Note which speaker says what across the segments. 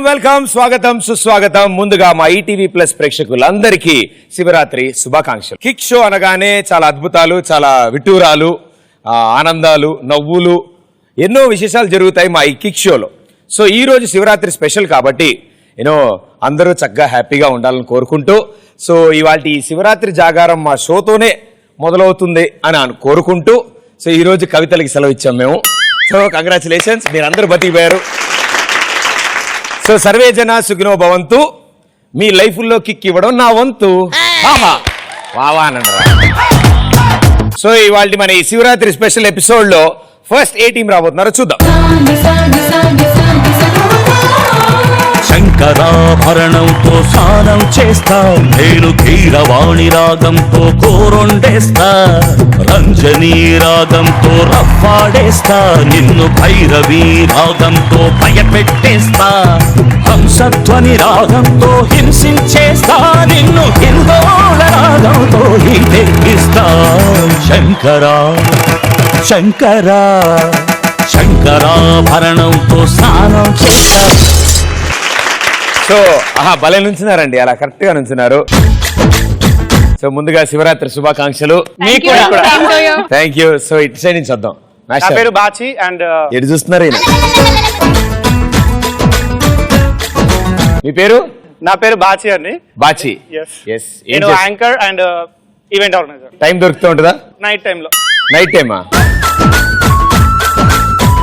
Speaker 1: Welcome స్వాగతం సుస్వాగతం. ముందుగా మా ఈటీవీ ప్లస్ ప్రేక్షకులందరికీ శివరాత్రి శుభాకాంక్షలు. కిక్ షో అనగానే చాలా అద్భుతాలు, చాలా విటూరాలు, ఆనందాలు, నవ్వులు, ఎన్నో విశేషాలు జరుగుతాయి మా ఈ కిక్ షోలో. సో ఈ రోజు శివరాత్రి స్పెషల్ కాబట్టి అందరూ చక్కగా హ్యాపీగా ఉండాలని కోరుకుంటూ, సో ఇవాళ ఈ శివరాత్రి జాగారం మా షోతోనే మొదలవుతుంది అని కోరుకుంటూ, సో ఈ రోజు కవితలకి సెలవు ఇచ్చాం మేము. సో కంగ్రాచులేషన్స్, మీరందరూ బతికిపోయారు. సో సర్వే జన సుఖినో భవంతు. మీ లైఫ్లో కిక్ ఇవ్వడం నా వంతు. సో ఇవాళ మన ఈ శివరాత్రి స్పెషల్ ఎపిసోడ్ లో ఫస్ట్ ఏ టీం రాబోతున్నారో చూద్దాం.
Speaker 2: శంకరాభరణంతో స్నానం చేస్తా, నేను కీరవాణి రాగంతో కోరొండేస్తా, రంజనీ రాగంతో రఫాడేస్తా, నిన్ను భైరవీ రాగంతో భయపెట్టేస్తా, హంసధ్వని రాగంతో హింసించేస్తా, నిన్ను హిందోళ రాగంతో హింసిస్తా. శంకరా శంకరా శంకరాభరణంతో స్నానం చేస్తా.
Speaker 1: సో భలే నుంచున్నారండి, అలా కరెక్ట్ గా నుంచున్నారు. సో ముందుగా శివరాత్రి శుభాకాంక్షలు. Thank you. సో ఇటు సైడ్ నుంచి వద్దాం.
Speaker 3: నా పేరు బాచి అండ్
Speaker 1: ఎటు చూస్తున్నారు? మీ పేరు?
Speaker 3: నా పేరు బాచి అండి.
Speaker 1: బాచి.
Speaker 3: నేను anchor and event organiser.
Speaker 1: Time దొరుకుతూ ఉంటుందా?
Speaker 3: నైట్ టైంలో.
Speaker 1: నైట్ టైమా?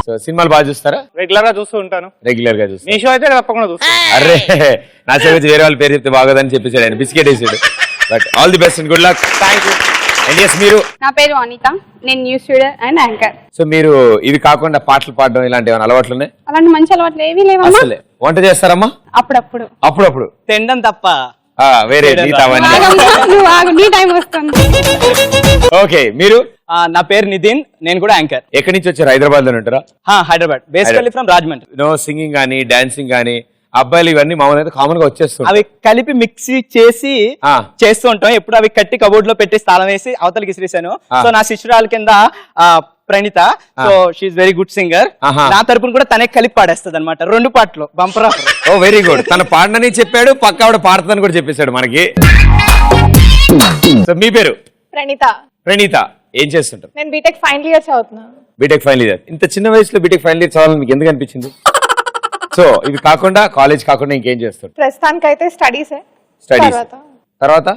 Speaker 1: సో సినిమాలు బాగా చూస్తారా?
Speaker 3: రెగ్యులర్ గా చూస్తూ ఉంటాను.
Speaker 1: రెగ్యులర్ గా చూస్తా.
Speaker 3: మీ షో అయితే తప్పకుండా చూస్తాను.
Speaker 1: అరే నా సేవ వేరే వాళ్ళ పేరు చెప్తే బాగోదని చెప్పేసాడు ఆయన, బిస్కెట్ వేసాడు. But all the best and good luck.
Speaker 3: Thank you.
Speaker 1: And yes మీరు?
Speaker 4: నా పేరు అనిత, నేను news reader and anchor.
Speaker 1: So మీరు ఇది కాకుండా పాటలు పాడడం ఇలాంటి ఏమైనా అలవాట్లు ఉన్నాయి?
Speaker 4: అలాంటి మంచి అలవాట్లు ఏమీ లేవమ్మా.
Speaker 1: అసలే వంట చేస్తారమ్మా?
Speaker 4: అప్పుడప్పుడు.
Speaker 1: అప్పుడప్పుడు
Speaker 3: తినడం తప్ప
Speaker 1: వేరే
Speaker 4: నీ టైం వస్తుంది.
Speaker 1: ఓకే, మీరు?
Speaker 3: నా పేరు నితిన్, నేను కూడా యాంకర్.
Speaker 1: ఎక్కడి నుంచి వచ్చారు? హైదరాబాద్ లో ఉంటారా?
Speaker 3: Hyderabad, basically from Rajahmundry.
Speaker 1: Singing గానీ డాన్సింగ్ గానీ అబ్బాయిలు ఇవన్నీ మామూలుగా కామన్ గా వచ్చేస్తుంది.
Speaker 3: అవి కలిపి మిక్సీ చేసి చేస్తూ ఉంటాం. ఎప్పుడు అవి కట్టి కబోర్డ్ లో పెట్టి తాళం వేసి అవతలకి ఇసిరేసాను. సో నా శిష్యురాల కింద Praneetha, so she very good singer. నా తరపున కూడా తనే కలిపి పాడేస్తుంది అనమాట, 2 పాటలు bumper offer.
Speaker 1: Oh very good. తన పాడనని చెప్పాడు, పక్క ఆవిడ పాడుతుందని కూడా చెప్పేశాడు మనకి. సో మీ పేరు?
Speaker 5: ప్రణీత.
Speaker 1: ప్రణీత, ఏం చేస్తుంటారు?
Speaker 5: నేను బీటెక్ ఫైనల్ ఇయర్ చదువుతున్నాను.
Speaker 1: BTech final year. ఇంత చిన్న వయసులో బీటెక్ ఫైనల్ ఇయర్ చదవాలని మీకు ఎందుకు అనిపించింది? సో ఇది కాకుండా కాలేజ్ కాకుండా ఇంకేం చేస్తారు?
Speaker 5: ప్రస్తుతానికి అయితే స్టడీస్.
Speaker 1: తర్వాత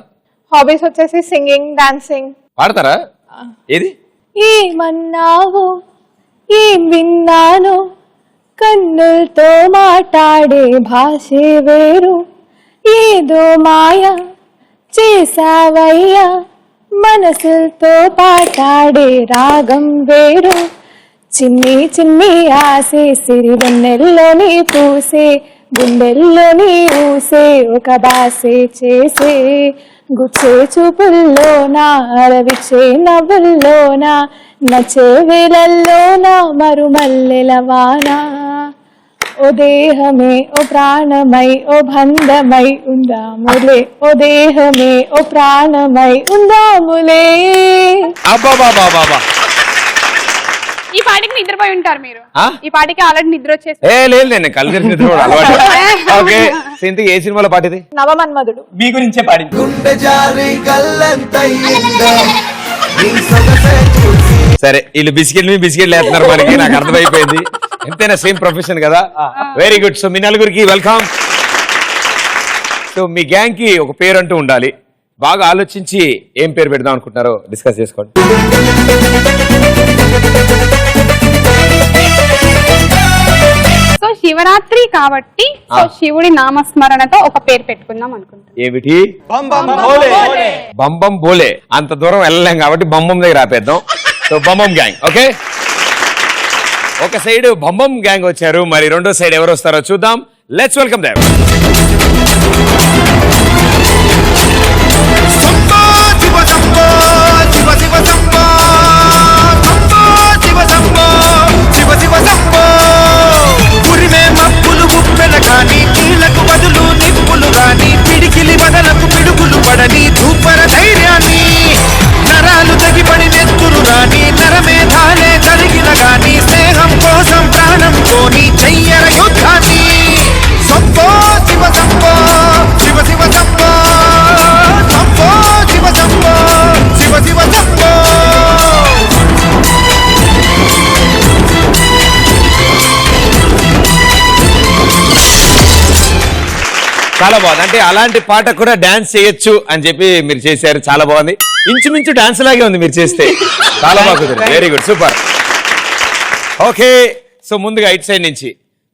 Speaker 5: హాబీస్ వచ్చేసి సింగింగ్, డాన్సింగ్.
Speaker 1: పాడతారా? ఏది?
Speaker 5: ఏమన్నావు ఏం విన్నాను, కన్నులతో మాట్లాడే భాషే వేరు, ఏదో మాయ చేసావయ్యా, మనసుతో పాటాడే రాగం వేరు, చిన్ని చిన్ని ఆసే సిరివెన్నెల్లోని పూసే, గుండెల్లోని ఊసే ఒక బాసే చేసే, గుచ్చే చూపుల్లోనా అరవిచ్చే నవ్వుల్లోనా, నచ్చే వేలల్లోనా మరుమల్లెల వానా, ఓ దేహమే ఓ ప్రాణమై ఓ బంధమై ఉందాములే, ఓ దేహమే ఓ ప్రాణమై ఉందాములే.
Speaker 4: ఈ పాటికి నిద్రపోయి ఉంటారు మీరు. ఈ పాటికి ఆల్రెడీ నిద్ర వచ్చేసి.
Speaker 1: లేదు, నేను కళ్ళు నిద్ర అలవాటు. ఓకే, ఇంతకీ ఏ సినిమాలో పాటిది?
Speaker 5: నవమన్మధుడు.
Speaker 3: మీ గురించే పాడింది.
Speaker 1: సరే, వీళ్ళు బిస్కెట్లు వేస్తున్నారు మనకి, నాకు అర్థమైపోయింది. ఎంతైనా సేమ్ ప్రొఫెషన్ కదా. Very good. సో మీ నలుగురికి వెల్కమ్. సో మీ గ్యాంగ్ కి ఒక పేరు అంటూ ఉండాలి. బాగా ఆలోచించి ఏం పేరు పెడదాం అనుకుంటున్నారో డిస్కస్ చేసుకోండి.
Speaker 4: సో శివరాత్రి కాబట్టి శివుడి నామస్మరణతో ఒక పేరు పెట్టుకుందాం అనుకుంటున్నాం.
Speaker 1: ఏమిటి? బంబం బోలే. అంత దూరం వెళ్ళలేం కాబట్టి బంబం దగ్గర ఆపేద్దాం. సో బంబం గ్యాంగ్. ఓకే, ఒక సైడ్ బంబం గ్యాంగ్ వచ్చారు, మరి రెండో సైడ్ ఎవరు వస్తారో చూద్దాం. Let's welcome them.
Speaker 6: పిడికిలి బదలకు పిడుగులు పడని ధూపర ధైర్యాన్ని, నరాలు తెగిపడి నెత్తురు రాని నరమేధాలే జరిగిన గాని, స్నేహం కోసం ప్రాణంతోని చెయ్యర యుద్ధాన్ని, సొంత
Speaker 1: చాలా బాగుంది. అంటే అలాంటి పాట కూడా డాన్స్ చేయొచ్చు అని చెప్పి మీరు చేశారు. చాలా బాగుంది. ఇంచుమించు డాన్స్ లాగే ఉంది మీరు చేస్తే. చాలా బాగుంది. Very good, super. Okay, so ముందుగా ఇట్ సైడ్ నుంచి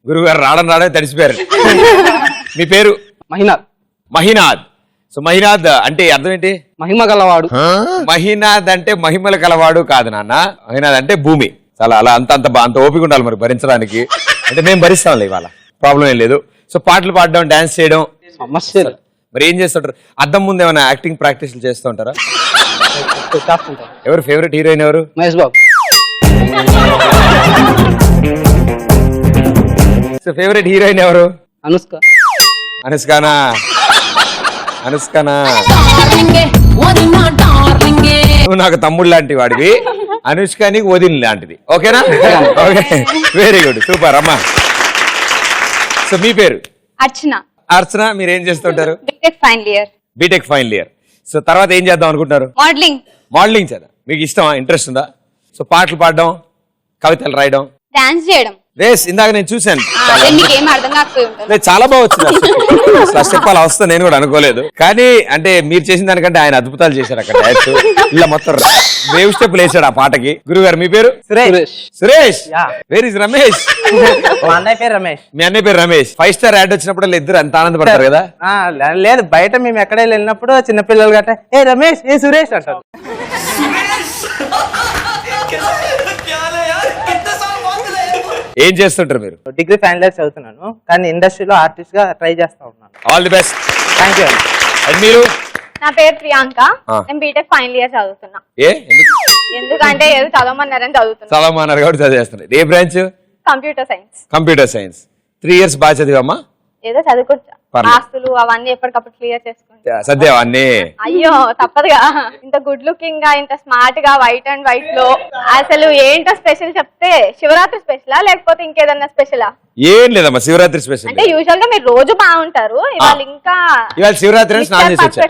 Speaker 1: గురుగారు రావడం తడిసిపోయారు. మీ పేరు?
Speaker 3: మహినాథ్.
Speaker 1: మహినాథ్. సో మహినాథ్ అంటే అర్థం ఏంటి?
Speaker 3: మహిమ గలవాడు.
Speaker 1: మహినాథ్ అంటే మహిమల కలవాడు కాదు నాన్న. మహినాథ్ అంటే భూమి. చాలా అలా అంత ఓపిక ఉండాలి మరి భరించడానికి. అంటే మేము భరిస్తాంలే, ఇవాళ ప్రాబ్లం ఏం లేదు. సో పాటలు పాడడం, డాన్స్ చేయడం
Speaker 3: సమస్యలు.
Speaker 1: మరి ఏం చేస్తుంటారు? అద్దం ముందు ఏమైనా యాక్టింగ్ ప్రాక్టీస్లు చేస్తూ ఉంటారా? ఎవరు ఫేవరెట్ హీరోయిన్ ఎవరు?
Speaker 3: Mahesh Babu.
Speaker 1: So favourite heroine ఎవరు?
Speaker 3: అనుష్క.
Speaker 1: అనుష్కానా? అనుష్కానా? నువ్వు నాకు తమ్ముడు లాంటి వాడివి, అనుష్క నీకు వదిన లాంటిది. ఓకేనా? ఓకే, వెరీ గుడ్, సూపర్ అమ్మా. సో మీ పేరు?
Speaker 4: అర్చన.
Speaker 1: అర్చన, మీరు ఏం చేస్తుంటారు?
Speaker 4: BTech final year.
Speaker 1: BTech final year. So తర్వాత ఏం చేద్దాం అనుకుంటున్నారు?
Speaker 4: మోడలింగ్.
Speaker 1: మోడలింగ్ చేద్దాం. మీకు ఇష్టమా, ఇంట్రెస్ట్ ఉందా? సో పాటలు పాడడం, కవితలు రాయడం,
Speaker 4: డాన్స్ చేయడం.
Speaker 1: రేస్ ఇందాక నేను చూశాను.
Speaker 4: మీకు ఏం అర్థం కాకపోయి ఉంటుంది.
Speaker 1: లేదు, చాలా బాగా వచ్చింది. ఫస్ట్ అలా వస్తా నేను కూడా అనుకోలేదు. కానీ అంటే మీరు చేసిన దానికంటే ఆయన అద్భుతాలు చేశారు అక్కడ. డాన్స్ ఇలా మొత్తం వేవ్ స్టెప్లు వేసాడు ఆ పాటకి. గురుగారు మీ పేరు?
Speaker 3: సురేష్.
Speaker 1: సురేష్. Where is Ramesh?
Speaker 3: మా అన్నయ్య పేరు రమేష్.
Speaker 1: మీ అన్నయ్య పేరు రమేష్. 5 స్టార్ యాడ్ వచ్చినప్పుడు ఇద్దరు అంత ఆనందపడతారు కదా?
Speaker 3: లేదు, బయట మేము ఎక్కడ వెళ్ళినప్పుడు చిన్నపిల్లలు గట్ట ఏ రమేష్, ఏ సురేష్ అంటారు.
Speaker 1: ఏం చేస్తుంటారు మీరు?
Speaker 3: డిగ్రీ ఫైనల్ ఇయర్ చదువుతున్నాను, కానీ ఇండస్ట్రీలో ఆర్టిస్ట్ గా ట్రై చేస్తా ఉన్నాను.
Speaker 1: All the best.
Speaker 3: Thank you.
Speaker 1: And మీరు?
Speaker 4: నా పేరు ప్రియాంక. నేను బీటెక్ ఫైనల్ ఇయర్ చదువుతున్నా. ఎందుకంటే ఏదో చదవమన్నారని చదువుతున్నా.
Speaker 1: చదవమన్నారు కాబట్టి చదివేస్తున్నారు. ఏ branch?
Speaker 4: Computer science.
Speaker 1: Computer science. 3 years బాగా చదివమ్మా?
Speaker 4: ఏదో చదువుకోవచ్చా,
Speaker 1: పర్లేదు.
Speaker 4: ఆస్తులు అవన్నీ ఎప్పటికప్పుడు క్లియర్ చేసుకుంటా.
Speaker 1: సద్యా అన్నీ.
Speaker 4: అయ్యో తప్పదుగా. ఇంత గుడ్ లుకింగ్ గా, ఇంత స్మార్ట్ గా, వైట్ అండ్ వైట్ లో అసలు ఏంటో స్పెషల్ చెప్తే? శివరాత్రి స్పెషలా లేకపోతే ఇంకేదన్నా స్పెషలా?
Speaker 1: ఏం లేదమ్మా, శివరాత్రి స్పెషల్.
Speaker 4: అంటే యూజువల్ గా మీరు రోజు బాగుంటారు, ఇవాళ ఇంకా
Speaker 1: ఇవాళ శివరాత్రి అని స్నానం చేసి వచ్చారు.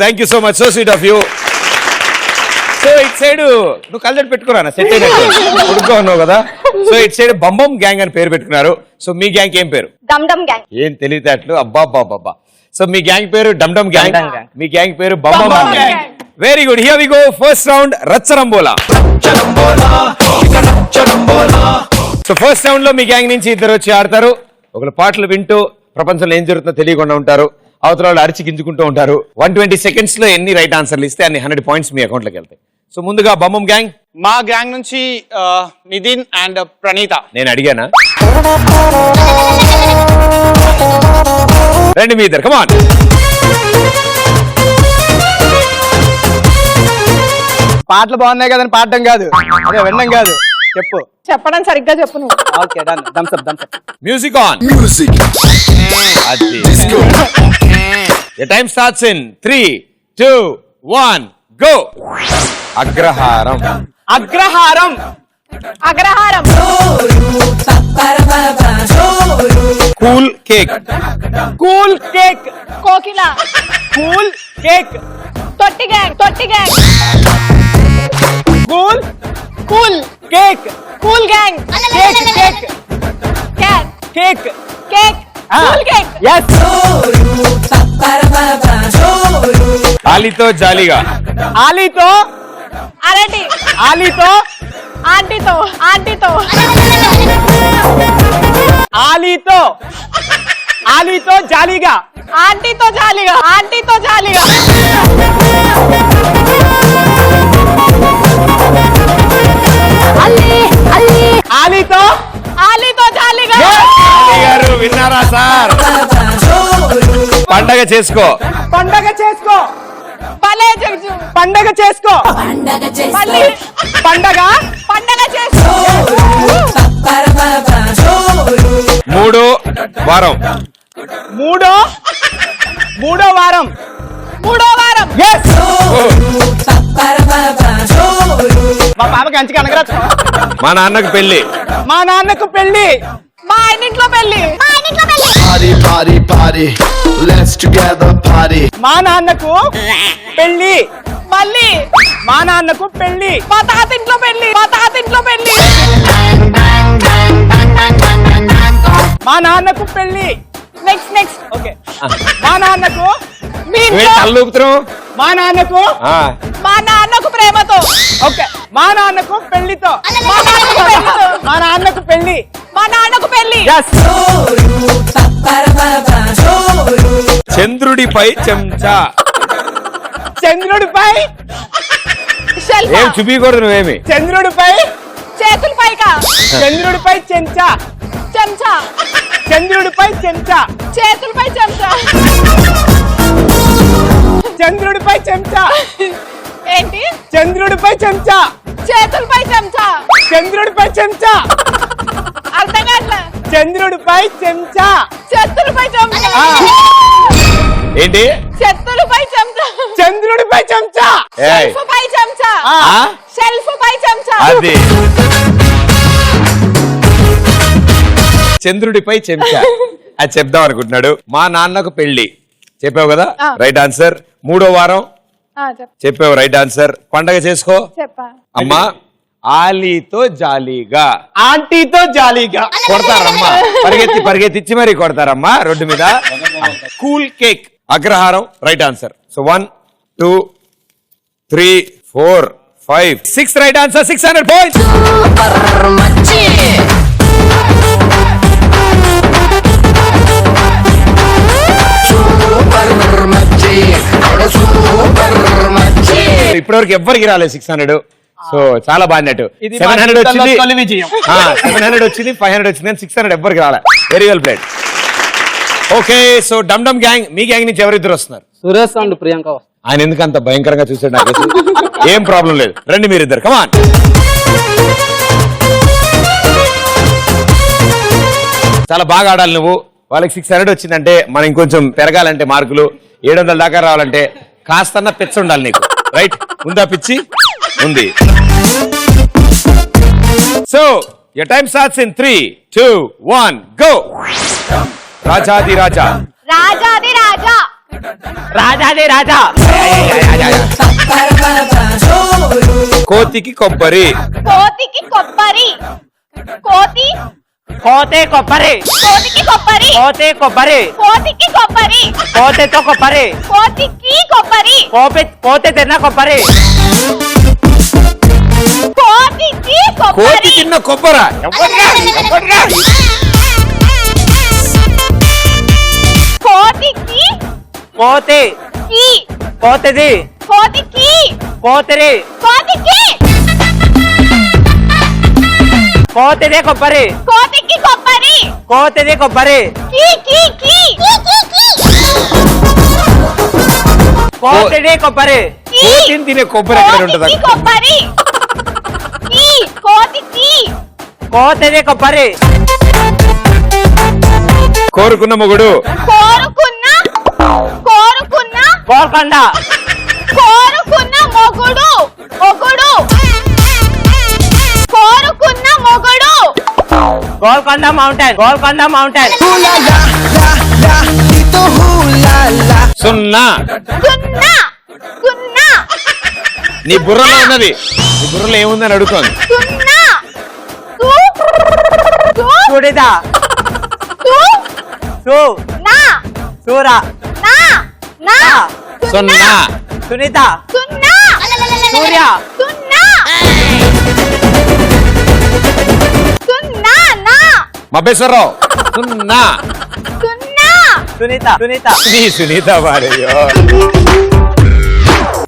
Speaker 1: Thank you so much. So sweet of you. So it side నువ్వు కళ్ళజోడు పెట్టుకున్నా సెట్ అయినట్టు కొడుకు ఉన్నావు కదా. సో ఇట్ సైడ్ బంబం గ్యాంగ్ అని పేరు పెట్టుకున్నారు. సో మీ గ్యాంగ్ ఏం పేరు?
Speaker 4: డమ్ డమ్ గ్యాంగ్.
Speaker 1: ఏం తెలివితేటలు, అబ్బా అబ్బా. సో మీ గ్యాంగ్ పేరు డమ్ డమ్ గ్యాంగ్, మీ గ్యాంగ్ పేరు బంబం gang. Very good. Here we go. First round రచ్చరంబోలా. సో ఫస్ట్ రౌండ్ లో మీ గ్యాంగ్ నుంచి ఇద్దరు వచ్చి ఆడతారు. ఒకరు పాటలు వింటూ ప్రపంచంలో ఏం జరుగుతుందో తెలియకుండా ఉంటారు, అవతల వాళ్ళు అరిచి గింజుకుంటూ ఉంటారు. 120 seconds లో ఎన్ని రైట్ ఆన్సర్లు ఇస్తే అన్ని 100 points మీ అకౌంట్ లోకి వెళ్తాయి. సో ముందుగా బంబం గ్యాంగ్.
Speaker 7: మా గ్యాంగ్ నుంచి నితిన్ అండ్ ప్రణీత.
Speaker 1: నేను అడిగానా? రండి మీ ఇద్దరు, కమాన్.
Speaker 3: పాటలు బాగున్నాయి కదని పాడడం కాదు, అదే వినడం కాదు. చెప్పు.
Speaker 5: చెప్పడం సరిగ్గా చెప్పు నువ్వు.
Speaker 3: Okay done. Thumbs up, thumbs up.
Speaker 1: Music on. The time starts in 3, 2, 1, go. అగ్రహారం.
Speaker 3: అగ్రహారం.
Speaker 4: అగ్రహారం.
Speaker 1: Cool cake.
Speaker 3: Cool cake.
Speaker 4: కోకిల.
Speaker 3: Cool cake.
Speaker 4: తొట్టి గ్యాంగ్. తొట్టి gang.
Speaker 3: Cool
Speaker 4: cool
Speaker 3: cake.
Speaker 4: Cool gang.
Speaker 3: Cake cake
Speaker 4: cat.
Speaker 3: Cake
Speaker 4: cake. Cool cake.
Speaker 3: yes.
Speaker 1: ఆలితో జాలీగా.
Speaker 3: ఆలీతో.
Speaker 4: అరటి.
Speaker 3: ఆలీతో.
Speaker 4: ఆంటీతో. ఆంటీతో.
Speaker 3: ఆలీతో. ఆలీతో జాలీగా.
Speaker 4: ఆంటీతో జాలిగా. ఆంటీతో జాలిగా.
Speaker 3: ఆలీతో.
Speaker 4: ఆలీతో జాలిగా.
Speaker 1: ఆలి గారు విన్నారా సార్? పండగ చేసుకో.
Speaker 3: పండగ చేసుకో.
Speaker 4: భలే జగ్జు.
Speaker 3: పండగ చేసుకో.
Speaker 4: మళ్ళీ
Speaker 3: పండగ.
Speaker 4: పండగ చేసుకో.
Speaker 1: మూడో వారం.
Speaker 3: మూడో వారం.
Speaker 4: మూడో వారం.
Speaker 3: yes. మా పాపకి అంచుకి అనగరచ్చు.
Speaker 1: మా నాన్నకు పెళ్లి.
Speaker 3: మా నాన్నకు పెళ్లి.
Speaker 4: మా
Speaker 5: ఆయన ఇంట్లో పెళ్లి
Speaker 8: Party, party, party. Let's together party.
Speaker 3: మా నాన్నకు పెళ్లి.
Speaker 5: మళ్ళీ
Speaker 3: మా నాన్నకు పెళ్లి.
Speaker 5: మా తాత ఇంట్లో పెళ్లి.
Speaker 3: మా నాన్నకు పెళ్లి.
Speaker 5: Next
Speaker 3: okay. మా నాన్నకు
Speaker 5: మీ ఇంట్లో
Speaker 1: తల్లుకుతున్నావు
Speaker 3: మా నాన్నకు
Speaker 5: మా నాన్నకు ప్రేమతో.
Speaker 3: ఓకే. మా నాన్నకు పెళ్లితో.
Speaker 5: మా నాన్నకు పెళ్లితో.
Speaker 3: మా నాన్నకు పెళ్లి.
Speaker 5: మా నాన్నకు పెళ్లి.
Speaker 3: Yes.
Speaker 1: చంద్రుడిపై చెంచా.
Speaker 3: చంద్రుడిపై
Speaker 5: షెల్ఫ్.
Speaker 1: ఏం చూపించకూడదు నువ్వేమి.
Speaker 3: చంద్రుడిపై
Speaker 5: చేతుల పైకా.
Speaker 3: చంద్రుడిపై చెంచా.
Speaker 5: చెంచా.
Speaker 3: చంద్రుడిపై చెంచా.
Speaker 5: చేతులపై చెంచా.
Speaker 3: చంద్రుడిపై చెంచా.
Speaker 5: ఏంటి?
Speaker 3: చంద్రుడిపై చెంచా.
Speaker 5: చేతులపై చెంచా.
Speaker 3: చంద్రుడిపై చెంచా.
Speaker 5: అర్థం కావట్లే.
Speaker 3: చంద్రుడిపై చెంచా.
Speaker 5: చేతులపై చెంచా.
Speaker 1: ఏంటి
Speaker 5: చేతులపై చెంచా.
Speaker 3: చంద్రుడిపై చెంచా.
Speaker 1: ఏయ్,
Speaker 5: షెల్ఫ్ పై చెంచా.
Speaker 1: ఆ?
Speaker 5: షెల్ఫ్ పై చెంచా.
Speaker 1: అది చంద్రుడిపై చెంచా అది చెప్దాం అనుకుంటున్నాడు. మా నాన్నకు పెళ్లి చెప్పావు కదా,
Speaker 5: ఆ.
Speaker 1: Right answer. 3వ వారం
Speaker 5: చెప్ప
Speaker 1: చెప్పావు, రైట్ ఆన్సర్. పండగ చేసుకో
Speaker 5: చెప్పా.
Speaker 1: అమ్మా. ఆలీతో జాలీగా.
Speaker 3: ఆంటీతో జాలీగా.
Speaker 1: కొడతారమ్మా, పరిగెత్తిచ్చి మరి కొడతారమ్మా రోడ్డు మీద. కూల్ కేక్ అగ్రహారం, right answer. So 1 2 3 4 5 6 right answer. 600 points. ఇప్పటివరకు ఎవ్వరికి రాలేదు 600. సో చాలా బాగున్నట్టు.
Speaker 3: ఇది
Speaker 1: 700
Speaker 3: మా
Speaker 1: వచ్చింది,
Speaker 3: తొలి విజయం.
Speaker 1: 700 వచ్చింది, 500 వచ్చింది, 600 ఎవ్వరికి రాలే. Very well played. Okay, so డమ్ డమ్ గ్యాంగ్, మీ గ్యాంగ్ నుంచి ఎవరిద్దరు వస్తున్నారు?
Speaker 9: సురేష్ అండ్ ప్రియాంక.
Speaker 1: ఆయన ఎందుకు అంత భయంకరంగా చూసాడు నాకు ఏం ప్రాబ్లం లేదు, రండి మీరిద్దరు, కమాన్. చాలా బాగా ఆడాలి నువ్వు. వాళ్ళకి 600 వచ్చిందంటే మనం ఇంకొంచెం పెరగాలంటే మార్కులు 700 దాకా రావాలంటే కాస్తన్న పిచ్చ ఉండాలి నీకు, రైట్? ఉందా పిచ్చి? ఉంది. So your time starts in 3 2 1 go. రాజాది రాజా.
Speaker 4: రాజాది రాజా.
Speaker 3: రాజాది రాజా.
Speaker 1: కోతికి కొబ్బరి.
Speaker 4: కోతికి కొబ్బరి. కోతి.
Speaker 3: కోతే కొబ్బరి.
Speaker 4: కోతికి కొబ్బరి.
Speaker 3: కోతే కొబ్బరి.
Speaker 4: కోతికి కొబ్బరి.
Speaker 3: కోతేతో కొబ్బరి.
Speaker 4: కోతికి కొబ్బరి.
Speaker 3: కోతే తిన్న కొబ్బరి.
Speaker 4: కోతికి
Speaker 1: కోతి
Speaker 4: కొబ్బరి.
Speaker 1: తిన్న కొబ్బరా?
Speaker 4: కోతికి
Speaker 3: కోతే.
Speaker 4: కి.
Speaker 3: కోతది.
Speaker 4: కోతికి.
Speaker 3: కోతిరి.
Speaker 4: కోతికి.
Speaker 3: కోతదే కొబ్బరి.
Speaker 4: కోతికి కొబ్బరి.
Speaker 3: కోతదే కొబ్బరి.
Speaker 4: కి కి కి.
Speaker 3: కోతదే కొబ్బరి.
Speaker 1: కోతిని తినే కొబ్బరి ఎక్కడ ఉంటుందా?
Speaker 4: కోతికి కొబ్బరి. కి. కోతికి.
Speaker 3: కోతదే కొబ్బరి.
Speaker 1: కోరుకున్న మొగుడు.
Speaker 4: కోరుకున్న. కోరుకున్న.
Speaker 3: కోరకొండ.
Speaker 4: కోరుకున్న మొగుడు. మొగుడు. కోరుకున్న మొగుడు.
Speaker 3: గోల్కొండ మౌంటైన్. గోల్కొండ మౌంటైన్.
Speaker 1: సున్నా.
Speaker 4: సున్నా. సున్నా.
Speaker 1: నీ బుర్రలో ఉన్నది, నీ బుర్రలో ఏముందని అడుగుతోంది.
Speaker 4: సున్నా. సు. సు.
Speaker 3: సుడిద.
Speaker 4: సు.
Speaker 3: సు.
Speaker 4: నా.
Speaker 3: సూర.
Speaker 4: నా. నా.
Speaker 1: సున్నా.
Speaker 3: సునీత.
Speaker 4: సున్నా.
Speaker 3: సూర్య.
Speaker 4: సున్నా. సున్నా. నా.
Speaker 1: మబ్బేశ్వరరావు. సున్నా.
Speaker 4: సున్నా.
Speaker 3: సునీత. సునీత.
Speaker 1: నీ సునీత వాడయ్యో.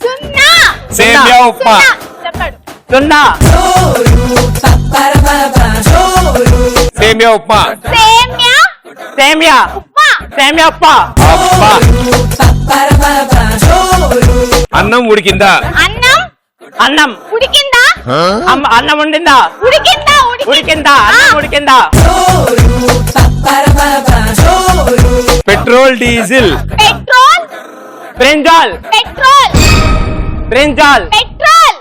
Speaker 4: సున్నా.
Speaker 1: సేమియా ఉప్మా.
Speaker 4: చెప్పాడు.
Speaker 3: సున్నా.
Speaker 1: సేమియా ఉప్మా.
Speaker 4: సేమ్యా.
Speaker 3: సేమియా.
Speaker 4: ఉప్మా.
Speaker 3: సేమియా ఉప్మా.
Speaker 1: అబ్బా. అన్నం ఉడికిందా?
Speaker 4: అన్నం.
Speaker 3: అన్నం.
Speaker 4: ఉడికిందా?
Speaker 3: అన్నం ఉండిందా?
Speaker 4: ఉడికిందా?
Speaker 3: ఉడికిందా? అన్నం ఉడికిందా?
Speaker 1: Petrol diesel.
Speaker 4: Petrol.
Speaker 3: Brinjal.
Speaker 4: Petrol.
Speaker 3: Brinjal.
Speaker 4: Petrol.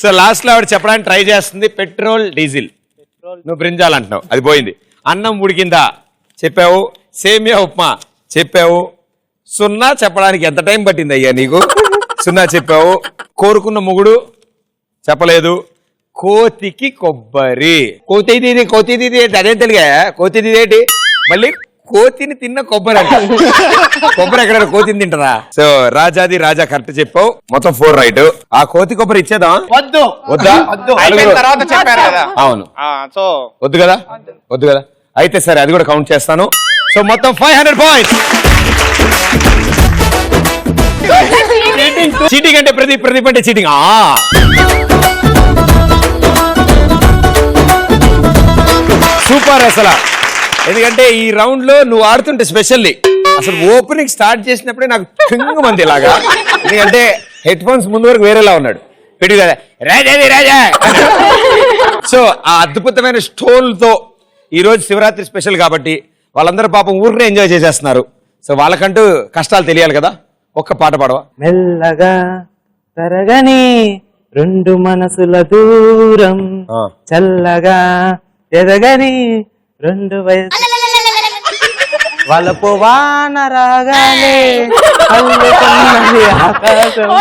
Speaker 1: So last లో ఆవిడ చెప్పడానికి ట్రై చేస్తుంది పెట్రోల్ డీజిల్. నువ్వు బ్రింజాల్ అంటున్నావు, అది పోయింది. అన్నం ఉడికిందా చెప్పావు. సేమియా ఉప్మా చెప్పావు. సున్నా చెప్పడానికి ఎంత టైం పట్టింది అయ్యా నీకు? సున్నా చెప్పావు. కోరుకున్న మొగుడు చెప్పలేదు. కోతికి కొబ్బరి. కోతిది అదేం తెలుగా? కోతిది ఏంటి? మళ్ళీ కోతిని తిన్న కొబ్బరి అంట. కొబ్బరి ఎక్కడ కోతిని తింటారా? సో రాజాది రాజా కరెక్ట్ చెప్పావు. మొత్తం 4 రైట్. ఆ కోతి కొబ్బరి ఇచ్చేదా?
Speaker 7: వద్దు
Speaker 1: వద్దా?
Speaker 7: అయిపోయిన తర్వాత చెప్పారు కదా.
Speaker 1: అవును,
Speaker 7: సో
Speaker 1: వద్దు కదా. వద్దు కదా, అయితే సరే అది కూడా కౌంట్ చేస్తాను. సో మొత్తం 500 పాయింట్స్. చీటింగ్ అంటే ప్రదీప్ అంటే చీటింగ్. సూపర్ అసలు. ఎందుకంటే ఈ రౌండ్ లో నువ్వు ఆడుతుంటే స్పెషల్లీ అసలు ఓపెనింగ్ స్టార్ట్ చేసినప్పుడే నాకు చింగు మంది ఇలాగా. ఎందుకంటే హెడ్ ఫోన్స్ ముందు వరకు వేరేలా ఉన్నాడు. పెట్టి కదా రాజా. సో ఆ అద్భుతమైన స్టోన్ తో ఈ రోజు శివరాత్రి స్పెషల్ కాబట్టి వాళ్ళందరూ పాపం ఊరిని ఎంజాయ్ చేసేస్తున్నారు. సో వాళ్ళకంటూ కష్టాలు తెలియాలి కదా. ఒక్క పాట పాడవా?
Speaker 3: మెల్లగా తరగని 2 మనసుల దూరం, చల్లగా ఎదగని 2 వయసు వాళ్ళ పోవాన రాగానే అల్లుతున్నది ఆకాశం,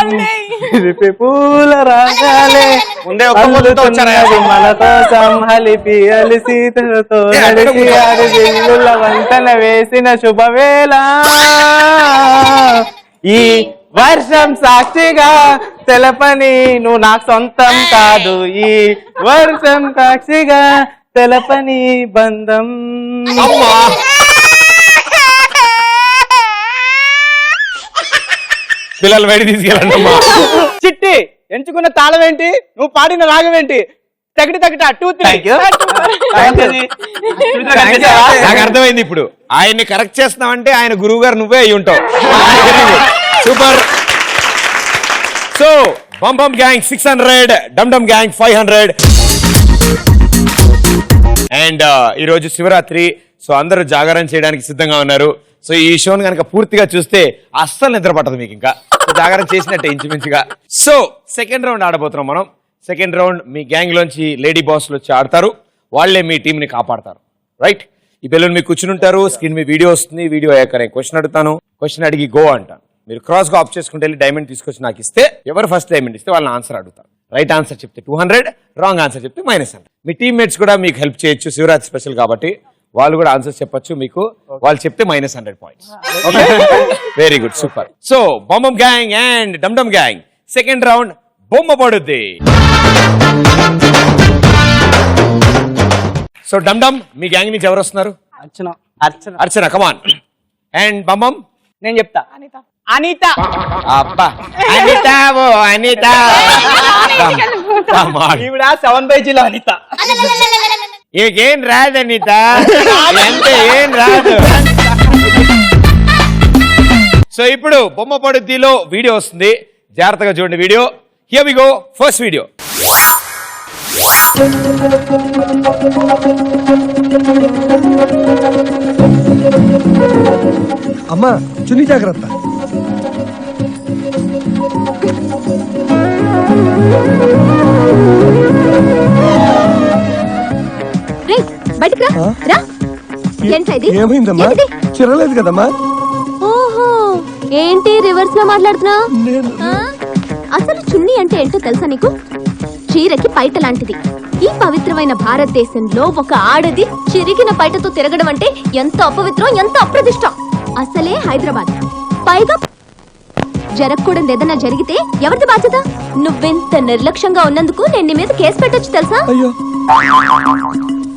Speaker 3: విరిపి పూల రాగాలే
Speaker 7: ముందే ఒక్క ముద్దతో వచ్చారా?
Speaker 3: మన కోసం అలిపి అలిసీతలతో నడిచి జిల్లుల వంతన వేసిన శుభవేళ, ఈ వర్షం సాక్షిగా తెలపని నువ్వు నాకు సొంతం కాదు, ఈ వర్షం సాక్షిగా తెలపని బంధం.
Speaker 1: పిల్లలు బయట తీసుకెళ్ళండి.
Speaker 3: చిట్టి ఎంచుకున్న తాళం ఏంటి? నువ్వు పాడిన రాగం ఏంటి? తగిటి 2 3.
Speaker 1: నాకు అర్థమైంది ఇప్పుడు. ఆయన్ని కరెక్ట్ చేస్తున్నావంటే ఆయన గురువు గారు నువ్వే అయి ఉంటావు. Super. So Bam gang 600, dumb gang 500. And ఈరోజు శివరాత్రి. సో అందరూ జాగరణ చేయడానికి సిద్ధంగా ఉన్నారు. సో ఈ షోని కనుక పూర్తిగా చూస్తే అస్సలు నిద్ర పట్టదు మీకు. ఇంకా జాగరణ చేసినట్టే ఇంచుమించుగా. సో సెకండ్ రౌండ్ ఆడబోతున్నాం మనం. సెకండ్ రౌండ్ మీ గ్యాంగ్ లోంచి లేడీ బాస్లు వచ్చి ఆడతారు. వాళ్లే మీ టీం ని కాపాడతారు. రైట్? ఈ బెలూన్ మీకు కూర్చుని ఉంటారు. స్క్రీన్ మీ వీడియో వస్తుంది. వీడియో అయ్యాక నేను క్వశ్చన్ అడుగుతాను. క్వశ్చన్ అడిగి గో అంటాను. మీరు క్రాస్ గా ఆఫ్ చేసుకుంటే వెళ్ళి డైమండ్ తీసుకొచ్చి నాకు ఇస్తే, ఎవరు ఫస్ట్ డైమండ్ ఇస్తే వాళ్ళని ఆన్సర్ అడుగుతాను. రైట్ ఆన్సర్ చెప్తే 200, రాంగ్ ఆన్సర్ చెప్తే -100. మీ టీమ్మేట్స్ కూడా మీకు హెల్ప్ చేయొచ్చు. శివరాత్రి స్పెషల్ కాబట్టి వాళ్ళు కూడా ఆన్సర్ చెప్పొచ్చు మీకు. వాళ్ళు చెప్తే -100 points. Okay, very good, super. So బొమ్మ గ్యాంగ్ అండ్ డమ్ గ్యాంగ్ సెకండ్ రౌండ్ బొమ్మ పడుద్ది. సో డమ్ మీ గ్యాంగ్ నుంచి ఎవరు వస్తున్నారు? అర్చన కమాన్. అండ్ బొమ్మం
Speaker 3: నేను చెప్తా. అనిత.
Speaker 1: అబ్బా అనిత, ఓ అనిత.
Speaker 3: ఈవిడ 7/G లో అనిత.
Speaker 1: ఏం రాదు అనిత, అంటే ఏం రాదు. సో ఇప్పుడు బొమ్మ పడుద్దిలో వీడియో వస్తుంది. జాగ్రత్తగా చూడండి video. Here we go. First video.
Speaker 6: అమ్మా చున్నీ జాగ్రత్త.
Speaker 9: బయటికి రా.
Speaker 6: ఏమైందమ్మా? చిరలేదు కదమ్మా.
Speaker 9: ఓహో, ఏంటి రివర్స్ లో మాట్లాడుతున్నావు? అసలు చున్నీ అంటే ఏంటో తెలుసా నీకు? చీరకి పైట లాంటిది. ఈ పవిత్రమైన భారతదేశంలో ఒక ఆడది చిరిగిన పైటతో తిరగడం అంటే ఎంత అపవిత్రం, ఎంత అప్రదిష్టం. అసలే హైదరాబాద్, పైగా జరగకూడదు ఏదైనా జరిగితే ఎవరిది బాధ్యత? నువ్వెంత నిర్లక్ష్యంగా ఉన్నందుకు నేను నీ మీద కేసు పెట్టొచ్చు తెలుసా?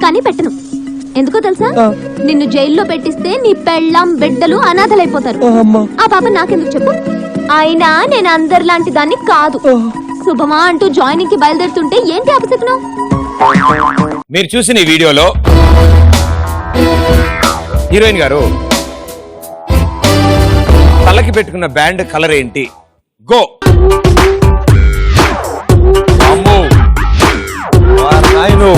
Speaker 9: కానీ పెట్టను. ఎందుకో తెలుసా? నిన్ను జైల్లో పెట్టిస్తే నీ పెళ్ళాం బిడ్డలు అనాథలైపోతారు. ఆ పాప నాకెందుకు చెప్పు? అయినా నేను అందరిలాంటి దాన్ని కాదు. శుభమా అంటూ జాయినింగ్ కి బయలుదేరుతుంటే ఏంటి అపశకునం?
Speaker 1: మీరు చూసిన ఈ వీడియోలో హీరోయిన్ గారు తలకి పెట్టుకున్న బ్యాండ్ కలర్ ఏంటి? గో. అమ్మో నాయనో.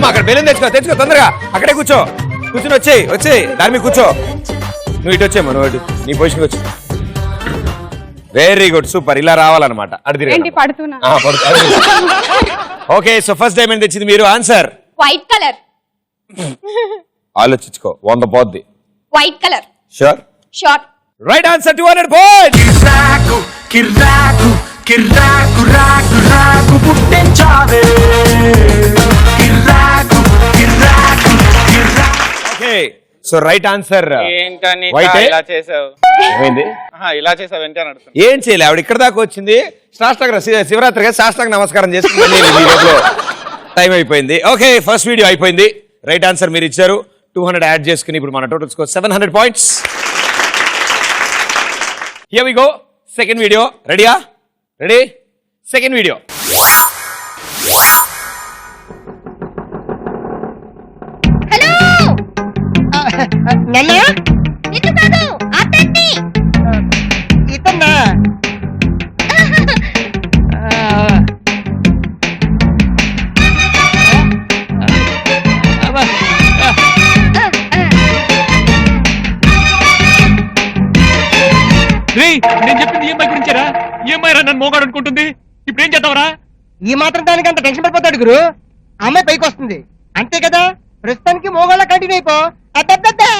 Speaker 1: అక్కడ బెలూన్ తెచ్చుకో తొందరగా. అక్కడే కూర్చో. కూర్చుని వచ్చేయి దాని మీద కూర్చో. నువ్వు ఇటు వచ్చేమ్మా, నువ్వు ఇటు నీ పొజిషన్కి వచ్చి. Very good, super. ఇలా రావాలన్నమాట.
Speaker 5: ఏంటి పడుతున్నా?
Speaker 1: ఓకే, సో ఫస్ట్ టైం ఏం తెచ్చింది మీరు? Answer
Speaker 4: white colour.
Speaker 1: ఆలోచించుకో, 100 పోద్ది.
Speaker 4: White colour.
Speaker 1: Sure?
Speaker 4: Short.
Speaker 1: Right answer, 200 points.
Speaker 2: కిర్రాకు కిర్రాకు రాకు రాకు పుట్టించావే కిర్రాకు కిర్రాకు కిర్రాకు.
Speaker 1: ఓకే, సో రైట్ ఆన్సర్
Speaker 7: ఏంటని
Speaker 1: White ఏ?
Speaker 7: ఇలా చేసావు?
Speaker 1: ఏమైంది?
Speaker 7: ఇలా చేసావు ఏంటి అని అడుగుతున్నా.
Speaker 1: ఏం చేయలే, ఆవిడ ఇక్కడ దాకా వచ్చింది. శివరాత్రిగా సాష్టాంగ నమస్కారం చేసుకుంటుంది. టైం అయిపోయింది. ఓకే, ఫస్ట్ వీడియో అయిపోయింది. రైట్ ఆన్సర్ మీరు ఇచ్చారు. 200 యాడ్ చేసుకుని ఇప్పుడు మన total score 700 points. Here we go. Second video రెడీయా? రెడీ? Second video.
Speaker 9: హలో నిన్ను కాదు అతన్ని.
Speaker 6: ఇతన్నా
Speaker 2: నేను చెప్పింది ఈఎంఐ గురించేరా? ఈఎంఐ రా నన్ను మోగాడు అనుకుంటుంది. ఇప్పుడు ఏం చేద్దాంరా?
Speaker 6: ఈ మాత్రం దానికి అంత టెన్షన్ పడిపోతాడు గురు. అమ్మాయి పైకి వస్తుంది అంతే కదా. ప్రస్తుతానికి మోగాళ్ళ కంటిన్యూ అయిపో. అద్దద్దద్దా.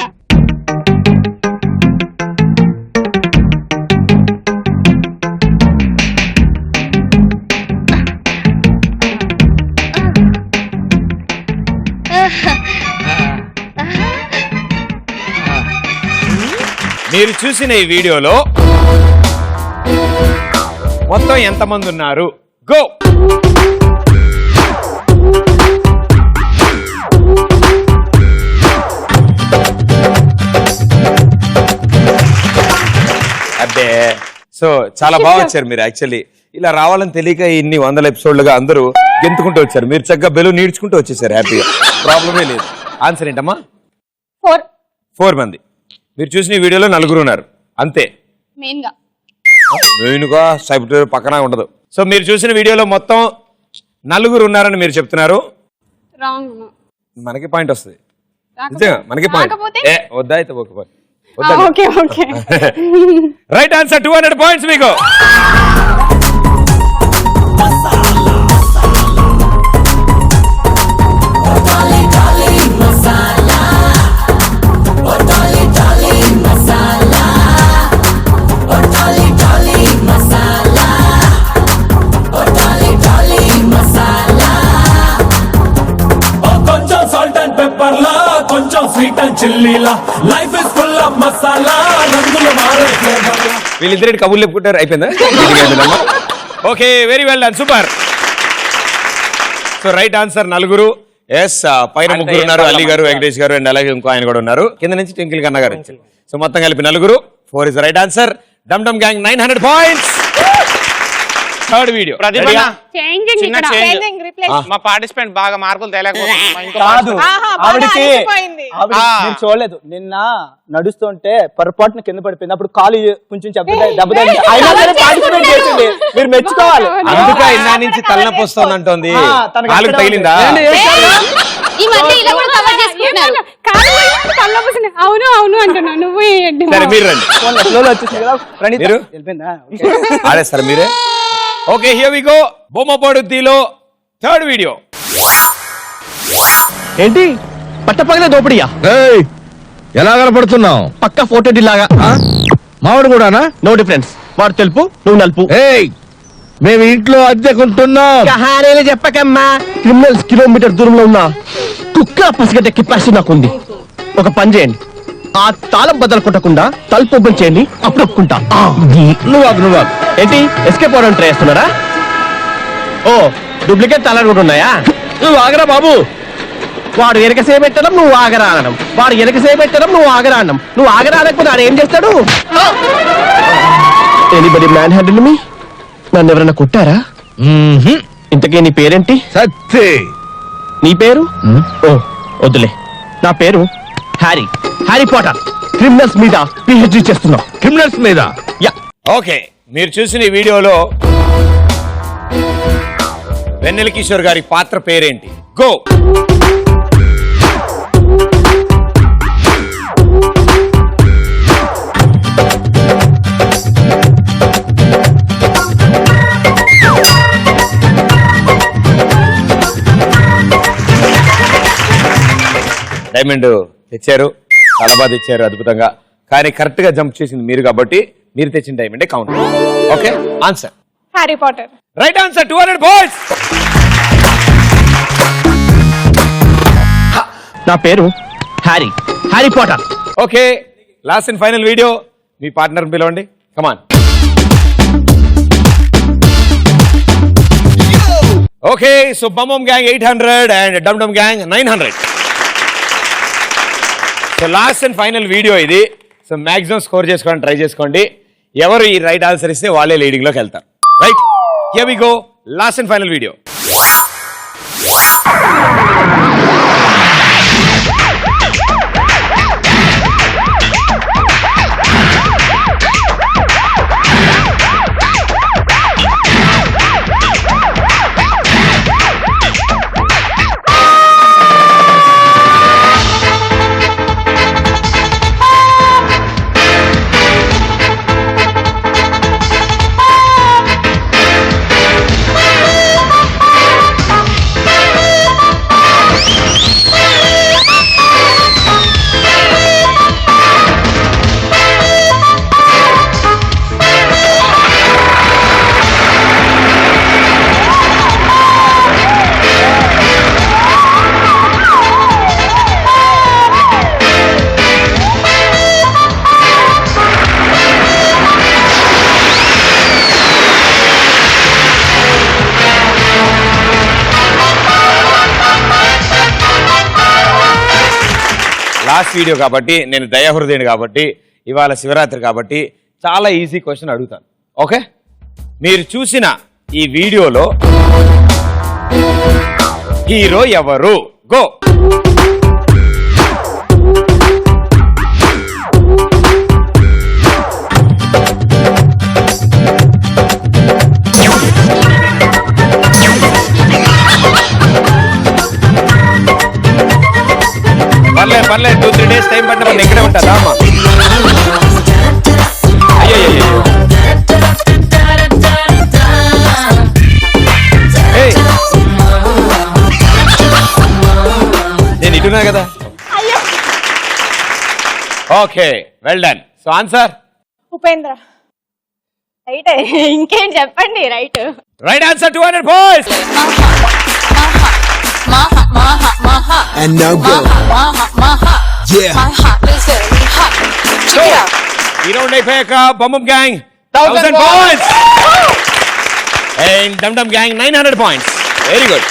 Speaker 1: మీరు చూసిన ఈ వీడియోలో మొత్తం ఎంతమంది ఉన్నారు? గో. అబ్బే, సో చాలా బాగా వచ్చారు మీరు. యాక్చువల్లీ ఇలా రావాలని తెలియక ఇన్ని 100 ఎపిసోడ్లుగా అందరూ గెంతుకుంటూ వచ్చారు. మీరు చక్కగా బెలు నీడ్చుకుంటూ వచ్చేసారు హ్యాపీగా. ప్రాబ్లమే లేదు. ఆన్సర్ ఏంటమ్మా? 4 మంది. మీరు చూసిన ఈ వీడియోలో 4 ఉన్నారు అంతే. మెయిన్గా సైబర్ పక్కన ఉండదు. సో మీరు చూసిన వీడియోలో మొత్తం 4 ఉన్నారని మీరు చెప్తున్నారు. మనకి పాయింట్ వస్తుంది. నిజంగా మనకి పాయింట్. వద్దా అయితే రైట్ ఆన్సర్ 200 పాయింట్స్ మీకు.
Speaker 2: కొంచెం సాల్ట్ అండ్ పెప్పర్ లా, కొంచెం స్వీట్ అండ్ చిల్లీలా, life is full of masala, రంగులు మారే ఫ్లేవర్ లా.
Speaker 1: వీళ్ళిద్దరు కబుర్లు చెప్పుకుంటారు. అయిపోయిందా? Okay, very well done, super. So right answer 4. Yes, పైన 3 ఉన్నారు. అలీ గారు, వెంకటేష్ గారు అండ్ అలాగే ఇంకో ఆయన కూడా ఉన్నారు. కింద నుంచి ట్వింకిల్ కన్నా గారు వచ్చారు. సో మొత్తం కలిపి 4. 4 is right answer. Dum dumb gang 900 points. Third video.
Speaker 7: ప్రతిభ
Speaker 5: చేంజింగ్
Speaker 7: మా పార్టిసిపెంట్ బాగా మార్కులు తెలియకపోతే
Speaker 3: కాదు ఆవిడకి
Speaker 5: అయిపోయింది.
Speaker 3: నేను చూడలేదు. నిన్న నడుస్తుంటే పొరపాటున కింద పడిపోయింది. అప్పుడు కాలు కొంచెం దెబ్బ అయినా సరే పార్టిసిపేట్ చేసింది. మీరు మెచ్చుకోవాలి.
Speaker 1: అందుకే ఇన్నా నుంచి తలనొప్పి వస్తుంది అంటోంది. కాలుకు తగిలిందా?
Speaker 9: ఈ మధ్య ఇలా కూడా కవర్ చేసుకుంటున్నారు.
Speaker 5: అవును అవును అంటున్నా. నువ్వు
Speaker 1: సరే మీరు రండి.
Speaker 3: వచ్చేసింది కదా ప్రణీత.
Speaker 1: మీరు?
Speaker 3: వెళ్ళిపోయిందా?
Speaker 1: అదే సార్ మీరే. Okay, here we go. బొమ్మపడుద్దిలో థర్డ్ వీడియో.
Speaker 3: ఏంటి పట్టపగలే దోపిడియా?
Speaker 6: ఎలా కనపడుతున్నావు?
Speaker 3: పక్క ఫోటో లాగా.
Speaker 6: మావాడు కూడానా?
Speaker 3: No difference. వాడు తెలుపు, నువ్వు నలుపు.
Speaker 6: ఏయ్, మేము ఇంట్లో అద్దెకుంటున్నాం.
Speaker 3: కహానేలు చెప్పకమ్మా. క్రిమినల్స్ కిలోమీటర్ దూరంలో ఉన్న కుక్క పసిగట్టే కెపాసిటీ నాకుంది. ఒక పని చేయండి, ఆ తాళం బద్దలు కొట్టకుండా తలుపు ఓపెన్ చేయండి, అప్పుడు ఒప్పుకుంటా.
Speaker 6: నువ్వు
Speaker 3: ఏంటి ఎస్కేప్ అవడం ట్రై చేస్తున్నారా? ఓ, డూప్లికేట్ తాళాలు కూడా ఉన్నాయా?
Speaker 6: నువ్వు ఆగరా బాబు.
Speaker 3: వాడు ఎనకసే పెట్టడం, నువ్వు ఆగరా అనడం. వాడు ఎనకసే పెట్టడం, నువ్వు ఆగరా అనడం. నువ్వు ఆగరా అనకపోతే వాడు ఏం చేస్తాడు? ఎనీబడి మ్యాన్ హ్యాండిల్ మీ? నన్ను ఎవరైనా కొట్టారా? ఇంతకీ నీ పేరేంటి?
Speaker 6: సత్తే.
Speaker 3: నీ పేరు? ఓ వద్దులే, నా పేరు హ్యారీ. Harry Potter. క్రిమినల్స్ మీద పిహెచ్డి చేస్తున్నాం.
Speaker 6: క్రిమినల్స్ మీద?
Speaker 3: యా.
Speaker 1: ఓకే, మీరు చూసిన ఈ వీడియోలో వెన్నెల కిషోర్ గారి పాత్ర పేరేంటి? గో. డైమండ్ తెచ్చారు, చాలా బాగా తెచ్చారు అద్భుతంగా. కానీ కరెక్ట్ గా జంప్ చేసింది మీరు కాబట్టి మీరు తెచ్చిన diamond count. Okay, answer
Speaker 5: Harry Potter.
Speaker 1: Right answer, 200 points.
Speaker 3: నా పేరు Harry Potter.
Speaker 1: Okay, last and final video. మీ పార్ట్నర్ పిలవండి, కమాన్. ఓకే, సో బమ్ gang 800 and dumb dumb gang 900. So last and final video ఇది. సో మాక్సిమం స్కోర్ చేసుకోవడానికి try చేసుకోండి. ఎవరు ఈ రైట్ ఆన్సర్ ఇస్తే వాళ్ళే లీడింగ్ లోకి వెళ్తారు. Right, here we go. Last and final video. Last video కాబట్టి, నేను దయాహృదయుడు కాబట్టి, ఇవాళ శివరాత్రి కాబట్టి చాలా ఈజీ క్వశ్చన్ అడుగుతాను. ఓకే, మీరు చూసిన ఈ వీడియోలో హీరో ఎవరు? గో. పర్లేదు 2-3 డేస్ టైం పట్టిన మనం ఎక్కడే ఉంటుందా అమ్మా? అయ్యో, నేను ఇటున్నా కదా. Okay, well done. So answer
Speaker 5: Upendra.
Speaker 4: Right, ఇంకేం చెప్పండి. Right
Speaker 1: answer, 200 points.
Speaker 8: And now go. Yeah.
Speaker 1: So, ఈ రౌండ్ అయిపోయాక bum gang 1000 points and dumb dumb gang 900 points. Very good.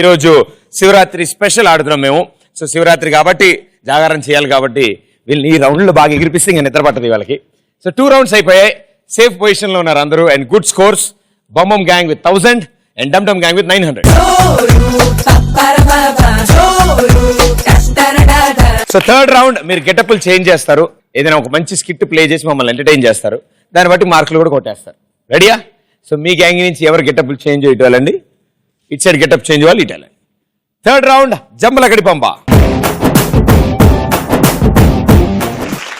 Speaker 1: ఈరోజు శివరాత్రి స్పెషల్ ఆడుతున్నాం మేము. సో శివరాత్రి కాబట్టి జాగారం చేయాలి కాబట్టి వీళ్ళని ఈ రౌండ్లో బాగా ఎగిరిపిస్తే ఇంకా నిద్ర పట్టదు వాళ్ళకి. సో 2 రౌండ్స్ అయిపోయాయి. సేఫ్ పొజిషన్ లో ఉన్నారు అందరూ and good scores. Bum gang with 1000 and Dum Dum Gang with 900. So third round మీరు గెటప్లు చేంజ్ చేస్తారు. ఏదైనా ఒక మంచి స్కిట్ ప్లే చేసి మమ్మల్ని ఎంటర్టైన్ చేస్తారు. దాన్ని బట్టి మార్కులు కూడా కొట్టేస్తారు. రెడీయా? సో మీ గ్యాంగ్ నుంచి ఎవరు గెటప్లు చేంజ్ ఇటు వెళ్ళండి, ఇటు సైడ్ గెటప్ చేంజ్ వాళ్ళు ఇటు వెళ్ళండి. థర్డ్ రౌండ్ జంబలగడి పంప.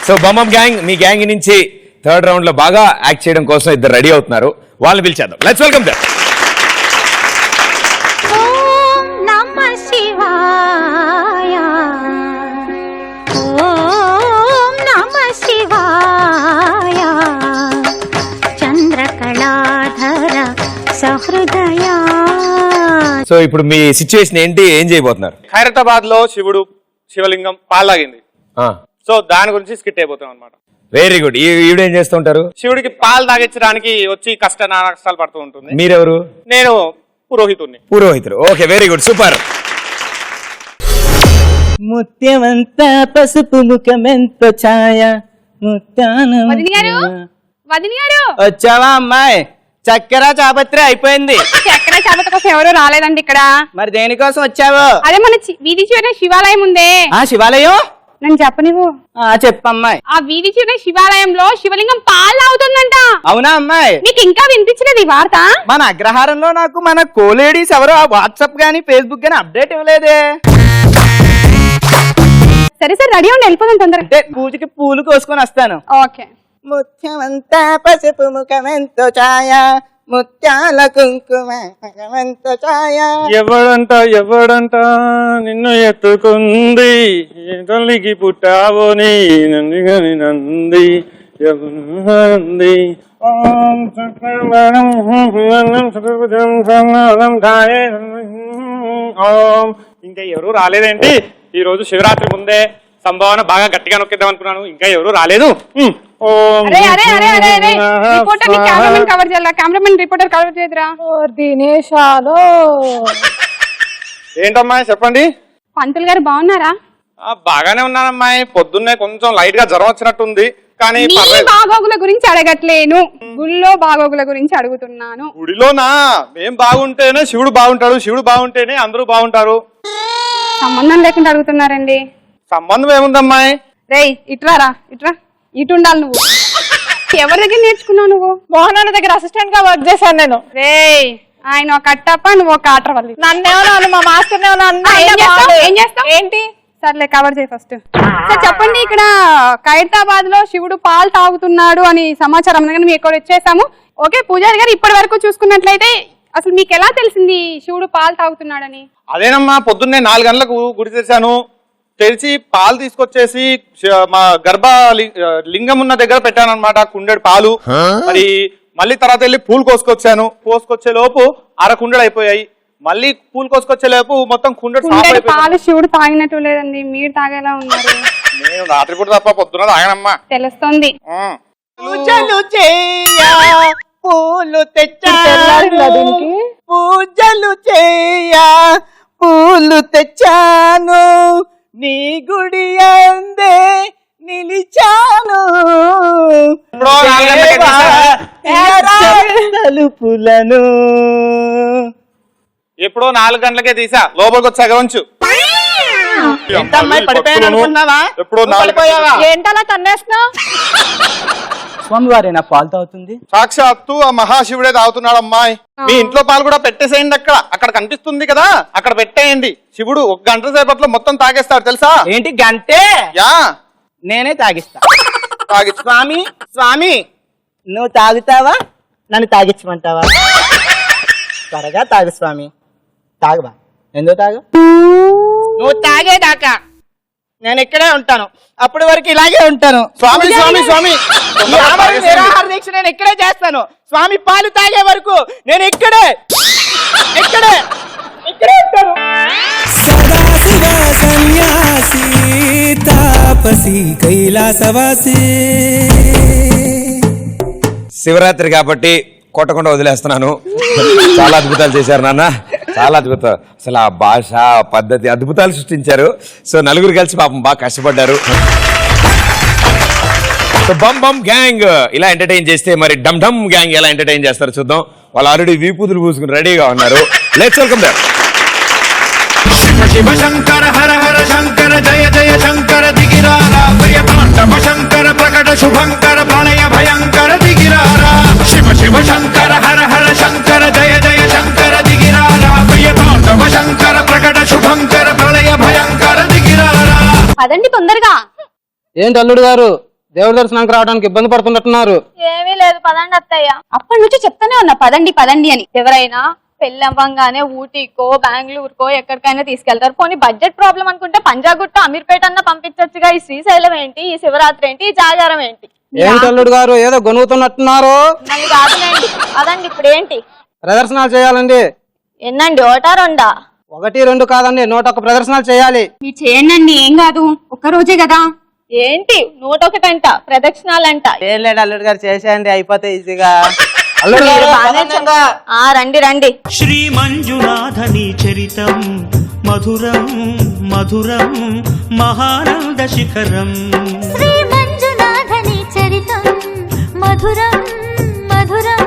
Speaker 1: సో బమ్ గ్యాంగ్ మీ గ్యాంగ్ నుంచి థర్డ్ రౌండ్ లో బాగా యాక్ట్ చేయడం కోసం ఇద్దరు రెడీ అవుతున్నారు. వాళ్ళని పిలిచేద్దాం. Let's welcome them. సో ఇప్పుడు మీ సిచ్యువేషన్ ఏంటి, ఏం చేయబోతున్నారు?
Speaker 7: ఖైరతాబాద్ లో శివలింగం పాలు తాగింది. సో దాని గురించి స్కిట్ అయిపోతాం అనమాట.
Speaker 1: Very good. ఈవిడ ఏం చేస్తూ ఉంటారు?
Speaker 7: శివుడికి పాలు తాగించడానికి వచ్చి కష్టాలు పడుతూ ఉంటుంది.
Speaker 1: మీరెవరు?
Speaker 7: నేను పురోహితుడు.
Speaker 1: Okay, very good, super.
Speaker 3: ముత్యమంత పసుపు ముఖమెంతో ఛాయ
Speaker 5: వదిని గారు
Speaker 3: వచ్చావా అమ్మాయి? చక్కెర చాపత్రి అయిపోయింది.
Speaker 5: చక్కెర చాపత్రి కోసం ఎవరు రాలేదండి ఇక్కడ.
Speaker 3: మరి దేనికోసం వచ్చావు?
Speaker 5: అదే మన వీధి చివర శివాలయం ఉందే.
Speaker 3: ఆ శివాలయం
Speaker 5: నన్ను చెప్పనివ్వు.
Speaker 3: చెప్పమ్మాయి.
Speaker 5: ఆ వీధి చివర శివాలయంలో శివలింగం పాలు అవుతుందంట.
Speaker 3: అవునా అమ్మాయి?
Speaker 5: నీకు ఇంకా వినిపించలేదు ఈ వార్త?
Speaker 3: మన అగ్రహారంలో నాకు మన కోలేడీస్ ఎవరో వాట్సాప్ గానీ ఫేస్బుక్ గానీ అప్డేట్ ఇవ్వలేదే.
Speaker 5: సరే సరే, రెడీ ఉండి వెళ్ళిపోదాం తొందరగా.
Speaker 3: అంటే పూజకి పూలు కోసుకొని వస్తాను.
Speaker 5: ఓకే.
Speaker 3: ముత్యమంతా పసుపు ముఖమెంతో ఛాయ
Speaker 6: ముత్యాల కుంకుమ భగవంత ఛాయ.
Speaker 7: ఎవడంట నిన్ను ఎత్తుకుంది తల్లికి పుట్టావోని నంది ఎవరంది ఇంకా ఎవరు రాలేదేంటి? ఈ రోజు శివరాత్రి ముందే సంభావన బాగా గట్టిగా నొక్కిద్దాం అనుకున్నాను, ఇంకా ఎవరు రాలేదు.
Speaker 5: అరే అరే అరే అరే అరే రిపోర్టర్ ని కెమెరామెన్ కవర్ చేయాలా? కెమెరామెన్ రిపోర్టర్ కవర్ చేయదురా.
Speaker 4: దినేశాలో
Speaker 7: ఏంటమ్మా చెప్పండి.
Speaker 5: పంతులు గారు బాగున్నారా?
Speaker 7: బాగానే ఉన్నానమ్మాయి. పొద్దున్నే కొంచెం లైట్ గా జ్వరం వచ్చినట్టుంది, కానీ
Speaker 5: నీ బాగోగుల గురించి అడగట్లేను, గుళ్ళో బాగోగుల గురించి అడుగుతున్నాను.
Speaker 7: గుడిలోనా? మేం బాగుంటేనే శివుడు బాగుంటాడు, శివుడు బాగుంటేనే అందరూ బాగుంటారు.
Speaker 5: సంబంధం లేకుండా అడుగుతున్నారండి.
Speaker 7: సంబంధం ఏముందమ్మాయి?
Speaker 5: రేయ్ ఇట్రారా, ఇట్రా, ఇటు ఉండాలి. నువ్వు ఎవరి దగ్గర నేర్చుకున్నావు? నువ్వు
Speaker 4: మోహన్ అన్న దగ్గర అసిస్టెంట్ గా వర్క్ చేశాను నేను.
Speaker 5: రేయ్ ఆయన ఒక కట్టప్ప, నువ్వు ఒక ఆటరవల్లి.
Speaker 4: నన్నేమన్నా మా మాస్టర్
Speaker 5: ఏం చేస్తావు? ఏంటి? సర్లే కవర్ చేయి ఫస్ట్. సార్ చెప్పండి, ఇక్కడ ఖైరతాబాద్ లో శివుడు పాలు తాగుతున్నాడు అని సమాచారం అందుకని మేము ఇక్కడ వచ్చేసాము. ఓకే పూజారి గారు, ఇప్పటి వరకు చూసుకున్నట్లయితే అసలు మీకు ఎలా తెలిసింది శివుడు పాలు తాగుతున్నాడని?
Speaker 7: అదేనమ్మా, పొద్దున్నే 4 గంటలకు గుడి తెరిచాను. తెరిచి పాలు తీసుకొచ్చేసి మా లింగం ఉన్న దగ్గర పెట్టాను అనమాట, కుండెడు పాలు. మరి మళ్ళీ తర్వాత వెళ్ళి పూలు కోసుకొచ్చాను. కోసుకొచ్చే లోపు 1/2 కుండెడు అయిపోయాయి. మళ్ళీ పూలు కోసుకొచ్చే లోపు మొత్తం కుండెడు
Speaker 5: పాలు శివుడు తాగినట్టు లేదండి, మీరు తాగేలా ఉన్నారు.
Speaker 7: నేను రాత్రిపూట తప్ప పొద్దున తాగనమ్మా.
Speaker 5: తెలుస్తుంది.
Speaker 6: పూజలు చేయా పూలు తెచ్చాను, పూజలు చేయా పూలు తెచ్చాను, నీ గుడి అందే నిలిచాను, తలుపులను.
Speaker 7: ఎప్పుడో 4 గంటలకే తీసా, లోపలికి వచ్చాక ఉంచు. ఎప్పుడో 4
Speaker 4: ఏంటలా తన్నేస్తున్నావు?
Speaker 3: స్వామివారేనా పాలు తాగుతుంది?
Speaker 7: సాక్షాత్తు ఆ మహాశివుడే తాగుతున్నాడు అమ్మాయి. మీ ఇంట్లో పాలు కూడా పెట్టేసేయండి, అక్కడ కనిపిస్తుంది కదా, అక్కడ పెట్టేయండి. శివుడు 1 గంట సేపట్లో మొత్తం తాగేస్తాడు తెలుసా?
Speaker 3: ఏంటి గంటే?
Speaker 7: యా,
Speaker 3: నేనే తాగిస్తా.
Speaker 6: స్వామి స్వామి, నువ్వు తాగుతావా నన్ను తాగించమంటావా? త్వరగా తాగు స్వామి, తాగబా. ఎందుకు తాగు? నువ్వు తాగేదాకా నేను ఇక్కడే ఉంటాను, అప్పటి వరకు ఇలాగే ఉంటాను.
Speaker 7: స్వామి స్వామి స్వామి,
Speaker 6: నిరాహార దీక్ష నేను ఇక్కడే చేస్తాను. స్వామి పాలు తాగే వరకు నేను ఇక్కడే ఉంటాను.
Speaker 8: సదాశివ సన్యాసి తాపసి కైలాసవాసి.
Speaker 1: శివరాత్రి కాబట్టి కొట్టకుండా వదిలేస్తున్నాను. చాలా అద్భుతాలు చేశారు నాన్న, చాలా అద్భుతం. అసలు ఆ భాష పద్ధతి అద్భుతాలు సృష్టించారు. సో నలుగురు కలిసి పాపం బాగా కష్టపడ్డారు. సో బమ్ బమ్ గ్యాంగ్ ఇలా ఎంటర్టైన్ చేస్తే మరి డమ్ డమ్ గ్యాంగ్ ఎలా ఎంటర్టైన్ చేస్తారు చూద్దాం. వాళ్ళు ఆల్రెడీ వీపుదులు పూసుకుని రెడీగా ఉన్నారు. Let's welcome them.
Speaker 2: Shiva Shankara హర హర శంకర జయ జయ శంకర దిగిరారా, ప్రియతాండవ శంకర ప్రకట శుభంకర ప్రళయ భయంకర దిగిరారా. శివ శివ శంకర హర హర శంకర జయ జయ శంకర దిగిరారా, ప్రియతాండవ శంకర ప్రకట శుభంకర ప్రళయ భయంకర దిగిరారా.
Speaker 4: అదండి తొందరగా.
Speaker 3: ఏంటి అల్లుడు గారు, దేవుడి దర్శనానికి రావడానికి ఇబ్బంది పడుతున్నట్టున్నారు?
Speaker 4: ఏమీ లేదు, పదండి అత్తయ్య. అప్పటి నుంచి చెప్తానే ఉన్నా పదండి పదండి అని. ఎవరైనా పెళ్ళవ్వంగానే ఊటీకో బెంగళూరుకో ఎక్కడికైనా తీసుకెళ్తారు. పోనీ బడ్జెట్ ప్రాబ్లం అనుకుంటే పంజాగుట్ట అమీర్పేట అన్న పంపించచ్చుగా. ఈ శ్రీశైలం ఏంటి, ఈ శివరాత్రి ఏంటి, ఈ జాగారం ఏంటి?
Speaker 3: ఏంటి అల్లుడు గారు ఏదో గొనుగుతున్నట్టున్నారు?
Speaker 4: మళ్ళీ కాదులేండి, అదండి ఇప్పుడు ఏంటి
Speaker 3: ప్రదర్శనలు చేయాలండి.
Speaker 4: ఎన్నండి, 1 2
Speaker 3: 1 2 కాదండి, 101 ప్రదర్శనలు చేయాలి.
Speaker 5: మీరు చేయండి, ఏం కాదు, ఒక్క రోజే కదా.
Speaker 4: ఏంటి 101 ప్రదక్షిణాలంట?
Speaker 6: ఏం లేదు అల్లుడు గారు, చేసేయండి అయిపోతే ఈజీగా.
Speaker 4: రండి రండి.
Speaker 2: శ్రీ మంజునాథని చరితం మధురం మధురం మహానంద శిఖరం.
Speaker 9: శ్రీ మంజునాథని చరితం మధురం మధురం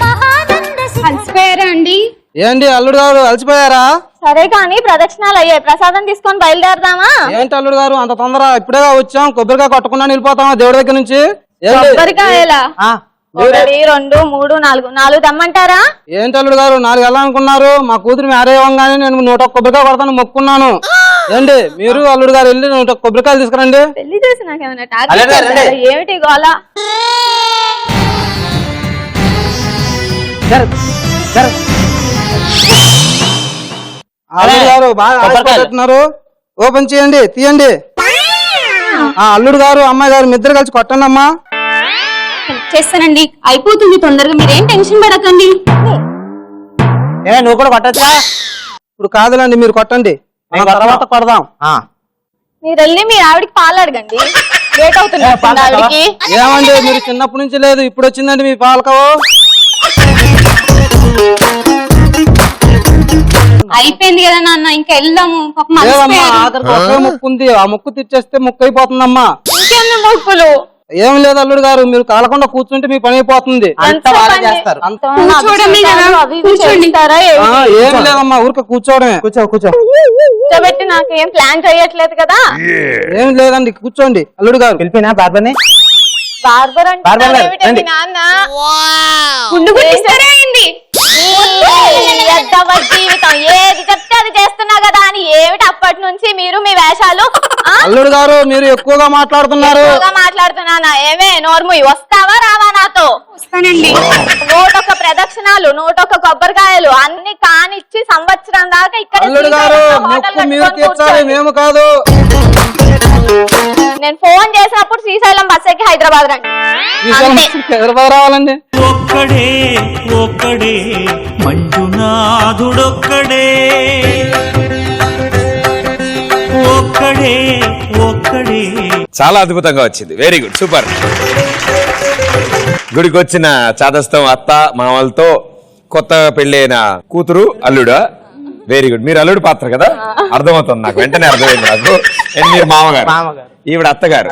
Speaker 9: మహానంద
Speaker 5: అలసిపోయారా అండి?
Speaker 3: ఏంటి అల్లుడు గారు అలసిపోయారా?
Speaker 4: సరే కానీ ప్రదక్షిణాలు అయ్యాయి, ప్రసాదం తీసుకొని బయలుదేరదామా?
Speaker 3: ఏంటి అల్లుడు గారు అంత తొందర? ఇప్పుడే వచ్చాం, కొబ్బరికాయ కొట్టకుండా వెళ్ళిపోతామా దేవుడి దగ్గర నుంచి?
Speaker 4: కొబ్బరికాయలా? 1 2 3 4 దమ్మంటారా?
Speaker 3: ఏంటి అల్లుడు గారు 4 వెళ్ళాలనుకున్నారు? మా కూతురు మ్యారేజ్ అవ్వగానే నేను 101 కొబ్బరికాయ కొడతాను మొక్కున్నాను. ఏంటి మీరు అల్లుడు గారు వెళ్ళి 101 కొబ్బరికాయలు తీసుకురండి.
Speaker 4: పెళ్లి చేసి నాకేమైనా టార్గెట్ ఏమిటి గోలా?
Speaker 6: అల్లుడు గారు బాగా ఆడుకుంటున్నారు. ఓపెన్ చేయండి, తీయండి. అల్లుడు గారు అమ్మాయి గారు మీ ఇద్దరు కలిసి కొట్టండి అమ్మా.
Speaker 4: చేస్తానండి, అయిపోతుంది తొందరగా, మీరేం టెన్షన్ పడకండి.
Speaker 6: నువ్వు కూడా కొట్టచ్చుగా. ఇప్పుడు కాదులండి, మీరు కొట్టండి, తర్వాత కొడదాం.
Speaker 4: మీరు వెళ్ళి మీ ఆవిడకి పాలు అడగండి, లేట్ అవుతుంది ఆవిడకి.
Speaker 6: ఏమండి మీరు చిన్నప్పటి నుంచి లేదు, ఇప్పుడు వచ్చిందండి మీ పాలకవు.
Speaker 4: అయిపోయింది కదా నాన్న, ఇంకా వెళ్దాము.
Speaker 6: ఒకే ముక్కు ఉంది, ఆ ముక్కు తెచ్చేస్తే ముక్కు అయిపోతుందమ్మా.
Speaker 4: ఇంకేమన్నా మొక్కులు?
Speaker 6: ఏం లేదు అల్లుడు గారు, మీరు కదలకుండా కూర్చుంటే మీ పని అయిపోతుంది. ఏం లేదమ్మా, ఊరికే కూర్చోవడమే.
Speaker 4: కూర్చోబెట్టి నాకు ఏం ప్లాన్ చేయట్లేదు కదా.
Speaker 6: ఏం లేదండి, కూర్చోండి. అల్లుడు గారు పిలిపినా బార్బర్ని.
Speaker 4: బార్బర్ అంటే నాన్న గుండు గుట్టిస్తారే అయింది. జీవితం ఏది చెప్తే అది చేస్తున్నా కదా అని ఏమిటి అప్పటి నుంచి మీరు మీ వేషాలు?
Speaker 6: అల్లుడు గారు మీరు ఎక్కువగా మాట్లాడుతున్నారు.
Speaker 4: మాట్లాడుతున్నానా? ఏమే నోర్ముయ్, వస్తావా రావా నాతో? వస్తానండి. నోటొక్క ప్రదక్షిణాలు, నోటొక్క కొబ్బరికాయలు అన్ని కానిచ్చి సంవత్సరం దాకా ఇక్కడ.
Speaker 6: అల్లుడు గారు మొక్కు మీరు తీర్చాలి, మేము కాదు.
Speaker 4: నేను ఫోన్ చేసినప్పుడు శ్రీశైలం బస్ ఎక్కి హైదరాబాద్ రండి.
Speaker 6: హైదరాబాద్ రావాలండి.
Speaker 8: ఒక్కడే ఒక్కడే మంజునాథుడొక్కడే, ఒక్కడే ఒక్కడే.
Speaker 1: చాలా అద్భుతంగా వచ్చింది, వెరీ గుడ్, సూపర్. గుడికి వచ్చిన చాదస్తం అత్త మామలతో కొత్త పెళ్ళైన కూతురు అల్లుడా. Very good. మీరు అల్లుడు పాత్ర కదా, అర్థమవుతుంది నాకు, వెంటనే అర్థమైంది నాకు. మీరు మామగారు, ఈవిడ అత్తగారు.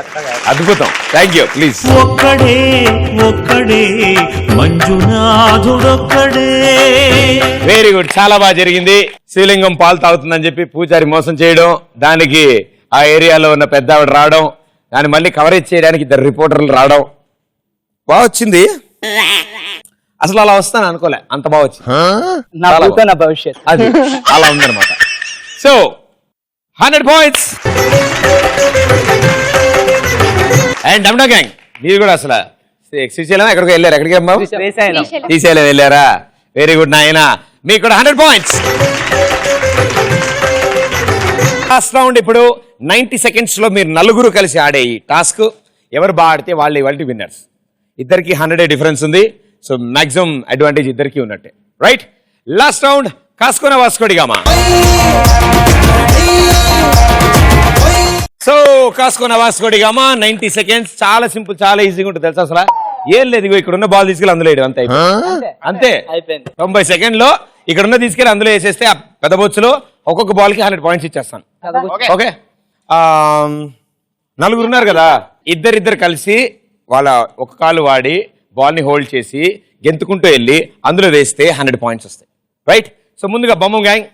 Speaker 1: అద్భుతం, థ్యాంక్ యూ. ప్లీజ్.
Speaker 8: ఒక్కడే ఒక్కడే మంజునాథుడొక్కడే.
Speaker 1: వెరీ గుడ్, చాలా బాగా జరిగింది. శివలింగం పాలు తాగుతుందని చెప్పి పూజారి మోసం చేయడం, దానికి ఆ ఏరియాలో ఉన్న పెద్ద ఆవిడ రావడం, దాన్ని మళ్ళీ కవరేజ్ చేయడానికి ఇద్దరు రిపోర్టర్లు రావడం, బాగా వచ్చింది. అసలు అలా వస్తాను అనుకోలే, అంత బాగా వచ్చింది.
Speaker 3: నా భవిష్యత్
Speaker 1: అది అలా ఉందన్నమాట. So 100 points. అండ్ డమ్డా గ్యాంగ్ మీరు కూడా అసలు శ్రీశైలం ఎక్కడికి వెళ్ళారు? ఎక్కడికి అమ్మావు? శ్రీశైలం వెళ్ళారా? వెరీ గుడ్ నాయన, మీకు కూడా 100 points. Last round. ఇప్పుడు 90 seconds లో మీరు నలుగురు కలిసి ఆడే ఈ టాస్క్, ఎవరు బాగా ఆడితే వాళ్ళు ఇవాళ విన్నర్స్. ఇద్దరికి 100 డిఫరెన్స్ ఉంది, సో మాక్సిమం అడ్వాంటేజ్ ఇద్దరికి ఉన్నట్టే. Right, last round. కాసుకున్న వాస్కోడిగామా. సో కాసుకున్న వాస్కోడిగామా 90 seconds. చాలా సింపుల్, చాలా ఈజీగా ఉంటుంది తెలుసా. అసలు ఏం లేదు, ఇక్కడ ఉన్న బాల్ తీసుకెళ్ళి అందులో వేయడం, అంతే అంతే. 90 seconds లో ఇక్కడ ఉన్న తీసుకెళ్ళి అందులో వేసేస్తే ఆ పెద్ద బొచ్చులో ఒక్కొక్క బాల్ కి 100 points ఇచ్చేస్తాను. ఓకే, నలుగురు ఉన్నారు కదా, ఇద్దరిద్దరు కలిసి వాళ్ళ ఒక కాలు వాడి బాల్ ని హోల్డ్ చేసి గెంతుకుంటూ వెళ్ళి అందులో వేస్తే 100 points వస్తాయి. రైట్, సో ముందుగా బొమ్మ గ్యాంగ్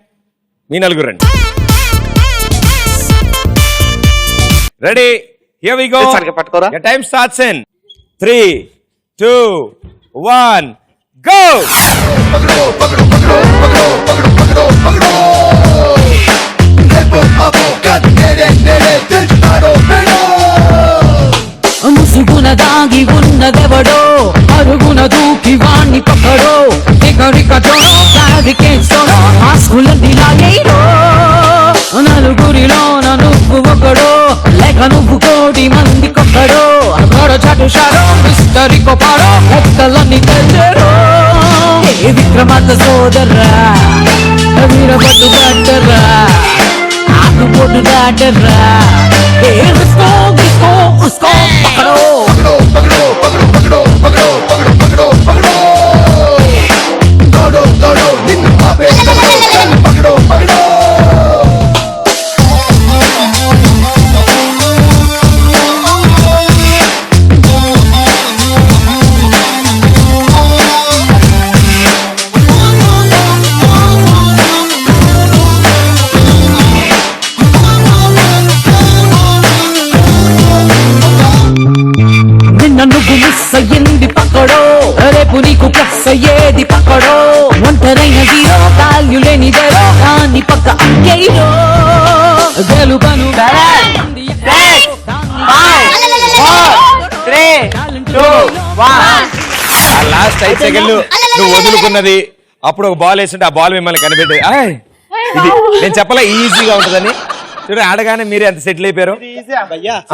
Speaker 1: మీ నలుగురు రండి. Ready, here we go.
Speaker 7: పట్టుకోరా.
Speaker 1: Time starts in 3, 2, 1 go.
Speaker 10: ముసుగున దాగి ఉన్నదెవడో, అరుగున దూకి వాణ్ణి పక్కడో, ఎగరికటోనో బ్యారికేడ్స్తోనో ఆస్కులన్నీ లాగేయడో. నలుగురిలోన నువ్వు ఒకడో, లేక నువ్వు కోటి మంది కొక్కడో, గొడ చటుషాడో మిస్టరీ కొపాడో, ఎక్కలన్నీ తెల్లరో. ఏ విక్రమార్క సోదర్రా, వీరభద్రు గడ్డర్రా, ఆకుపోటు దాటర్రా. ఏ ఉస్కో ఉస్కో ఉస్కో పకడో. నువ్వు మిస్ అయ్యింది పక్కడో, రేపు నీకు ప్లస్ అయ్యేది పక్కడో. ఒంటరైన జీరో, వాల్యూ లేనిదేరో, దాన్ని పక్క అంకేరో. గెలుపను
Speaker 1: లాస్ట్ 5 సెకండ్లు నువ్వు వదులుకున్నది, అప్పుడు ఒక బాల్ వేస్తుంటే ఆ బాల్ మిమ్మల్ని కనిపెట్టి ఇది నేను చెప్పలే ఈజీగా ఉంటుందని. చూడు ఆడగానే మీరే ఎంత సెటిల్ అయిపోయారు.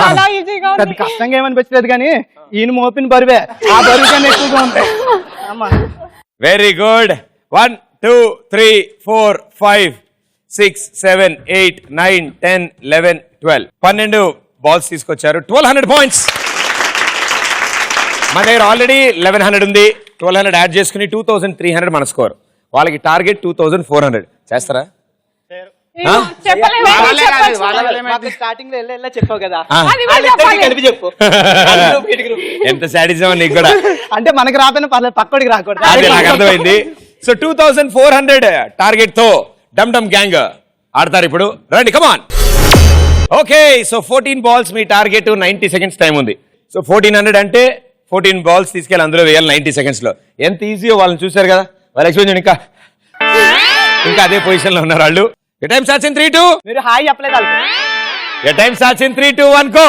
Speaker 5: చాలా ఈజీగా ఉంది.
Speaker 3: అది కష్టంగా ఏమనిపించలేదు కానీ ఈయన మోపిన బరువే ఆ బరువు కన్నా ఎక్కువగా ఉంటాయి.
Speaker 1: Very good. 1 2 3 4 5 6 7 8 9 10 11 12 12 బాల్స్ తీసుకొచ్చారు. 1200 పాయింట్స్. మన దగ్గర ఆల్రెడీ 1100 ఉంది. 1200 యాడ్ చేసుకుని 2300 మన స్కోర్. వాళ్ళకి టార్గెట్ 2400. చేస్తారా?
Speaker 3: స్టార్టింగ్ లో చెప్పావు కదా,
Speaker 5: కలిపి
Speaker 3: చెప్పు.
Speaker 1: ఎంత సాటిస్ఫై నీకు కూడా.
Speaker 3: అంటే మనకి రాకపోయినా పర్లేదు, పక్కడికి రాకూడదు.
Speaker 1: అదే నాకు అర్థమైంది. సో 2400 టార్గెట్ తో డమ్ డమ్ గ్యాంగ్ ఆడతారు ఇప్పుడు. రండి కమాన్. ఓకే, సో 14 బాల్స్ మీ టార్గెట్. 90 సెకండ్స్ టైం ఉంది. సో 1400 అంటే 14 బాల్స్ తీసుకెళ్ళి అందులో వేయాలి 90 సెకండ్స్ లో. ఎంత ఈజీయో వాళ్ళని చూశారు కదా, వాళ్ళు ఎక్స్ప్లెయిన్ చేయండి. ఇంకా అదే పొజిషన్ లో ఉన్నారు వాళ్ళు. Your time starts in 3 2.
Speaker 3: మీరు హాయ్ చెప్పలేదు వాళ్ళకి.
Speaker 1: Your time starts in 3 2 1 go.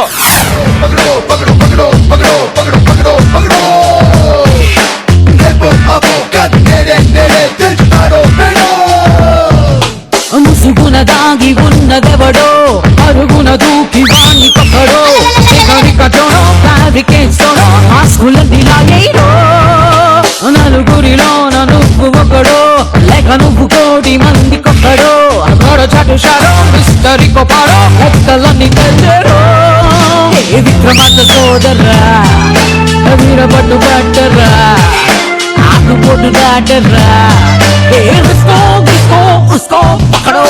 Speaker 10: ముసుగున దాగి ఉన్నదెవడో, అరుగున దూకి వాణ్ణి పక్కడో, కటోడో ఫ్యాబ్రికేట్స్తో మాస్కులన్నీ లాగేయడో, నలుగురిలోన నువ్వు ఒకడో, లేక నువ్వు 1,000,000 మంది కొక్కడో, అగడ చటుషాడో మిస్టరీ కొపాడో, లెక్కలన్నీ తెచ్చడో. ఏ విక్రమార్క సోదరా, వీరపట్టు పట్టరా, ఆకు పొట్టు దాటరా, ఏ ఉస్కో ఉస్కో ఉస్కో పక్కడో.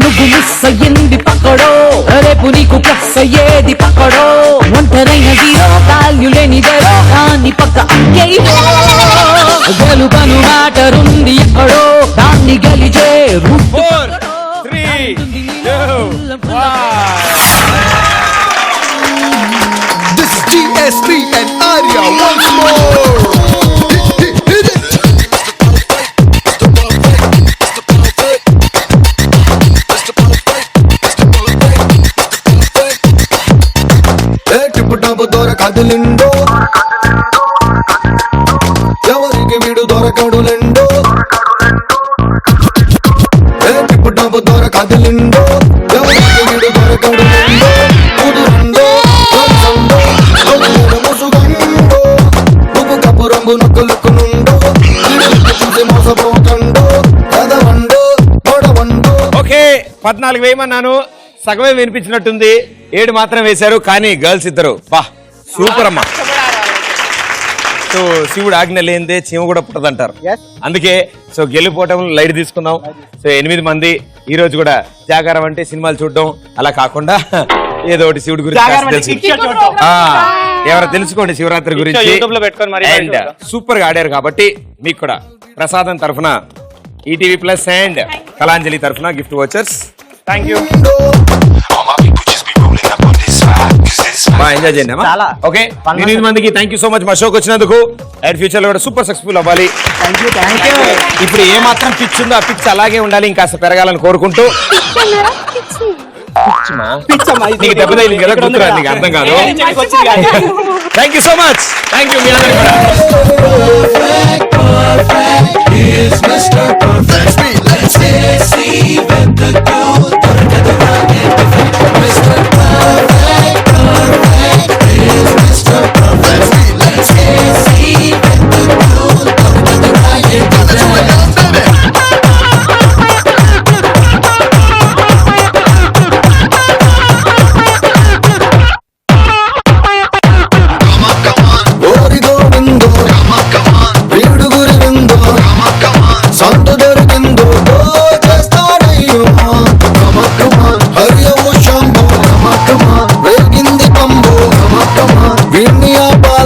Speaker 10: నువ్వు మిస్ అయ్యింది పక్కడో, రేపు నీకు ప్లస్ అయ్యేది పక్కడో, ఒంటరైన జీరో వాల్యూ లేనిదేరో దాన్ని పక్క అయ్యేయో. గెలుపను మాటరుంది ఎక్కడో, దాన్ని గెలిచే
Speaker 1: 4 3 2 1.
Speaker 2: This is GSP and Arya once more. కదిలిండో, ఎవరికి వీడు దొరకడులెండో, టిప్పు టాపు దొర కదిలిండో, ఎవరికి వీడు దొరకడులెండో, కుదురుండో ముసుగండో, నువ్వు కప్పు రంగు నొక్కులుక్కునుండో, చూసి మోసపోకండో, కదవండో గొడవండో.
Speaker 1: ఓకే, 14 వేయమన్నాను, సగమే వినిపించినట్టుంది. 7 మాత్రం వేశారు, కానీ గర్ల్స్ ఇద్దరు బా సూపర్ అమ్మా. సో శివుడు ఆజ్ఞ లేనిదే చీమ కూడా పుట్టదంటారు. అందుకే సో గెలిపోవటం లైట్ తీసుకుందాం. సో 8 మంది ఈ రోజు కూడా జాగారం అంటే సినిమాలు చూడడం అలా కాకుండా ఏదో ఒకటి శివుడి గురించి ఎవరు తెలుసుకోండి శివరాత్రి గురించి. అండ్ సూపర్ గా ఆడారు కాబట్టి మీకు కూడా ప్రసాదం తరఫున ఈటీవీ ప్లస్ అండ్ కళాంజలి తరఫున gift vouchers. Thank you. Enjoy చేయండి. ఓకే, 8 మందికి థ్యాంక్ యూ సో మచ్ మా షోకి వచ్చినందుకు. అండ్ ఫ్యూచర్ లో కూడా సూపర్ సక్సెస్ఫుల్ అవ్వాలి. ఇప్పుడు ఏ మాత్రం పిచ్ ఉందో ఆ పిచ్ అలాగే ఉండాలి, ఇంకాస్త పెరగాలని కోరుకుంటూ. నీకు దెబ్బ తగిలింది కదా కూతురా, నీకు అర్థం కాదు. Thank you so much. Thank you మీ అందరికీ
Speaker 2: Bring me up.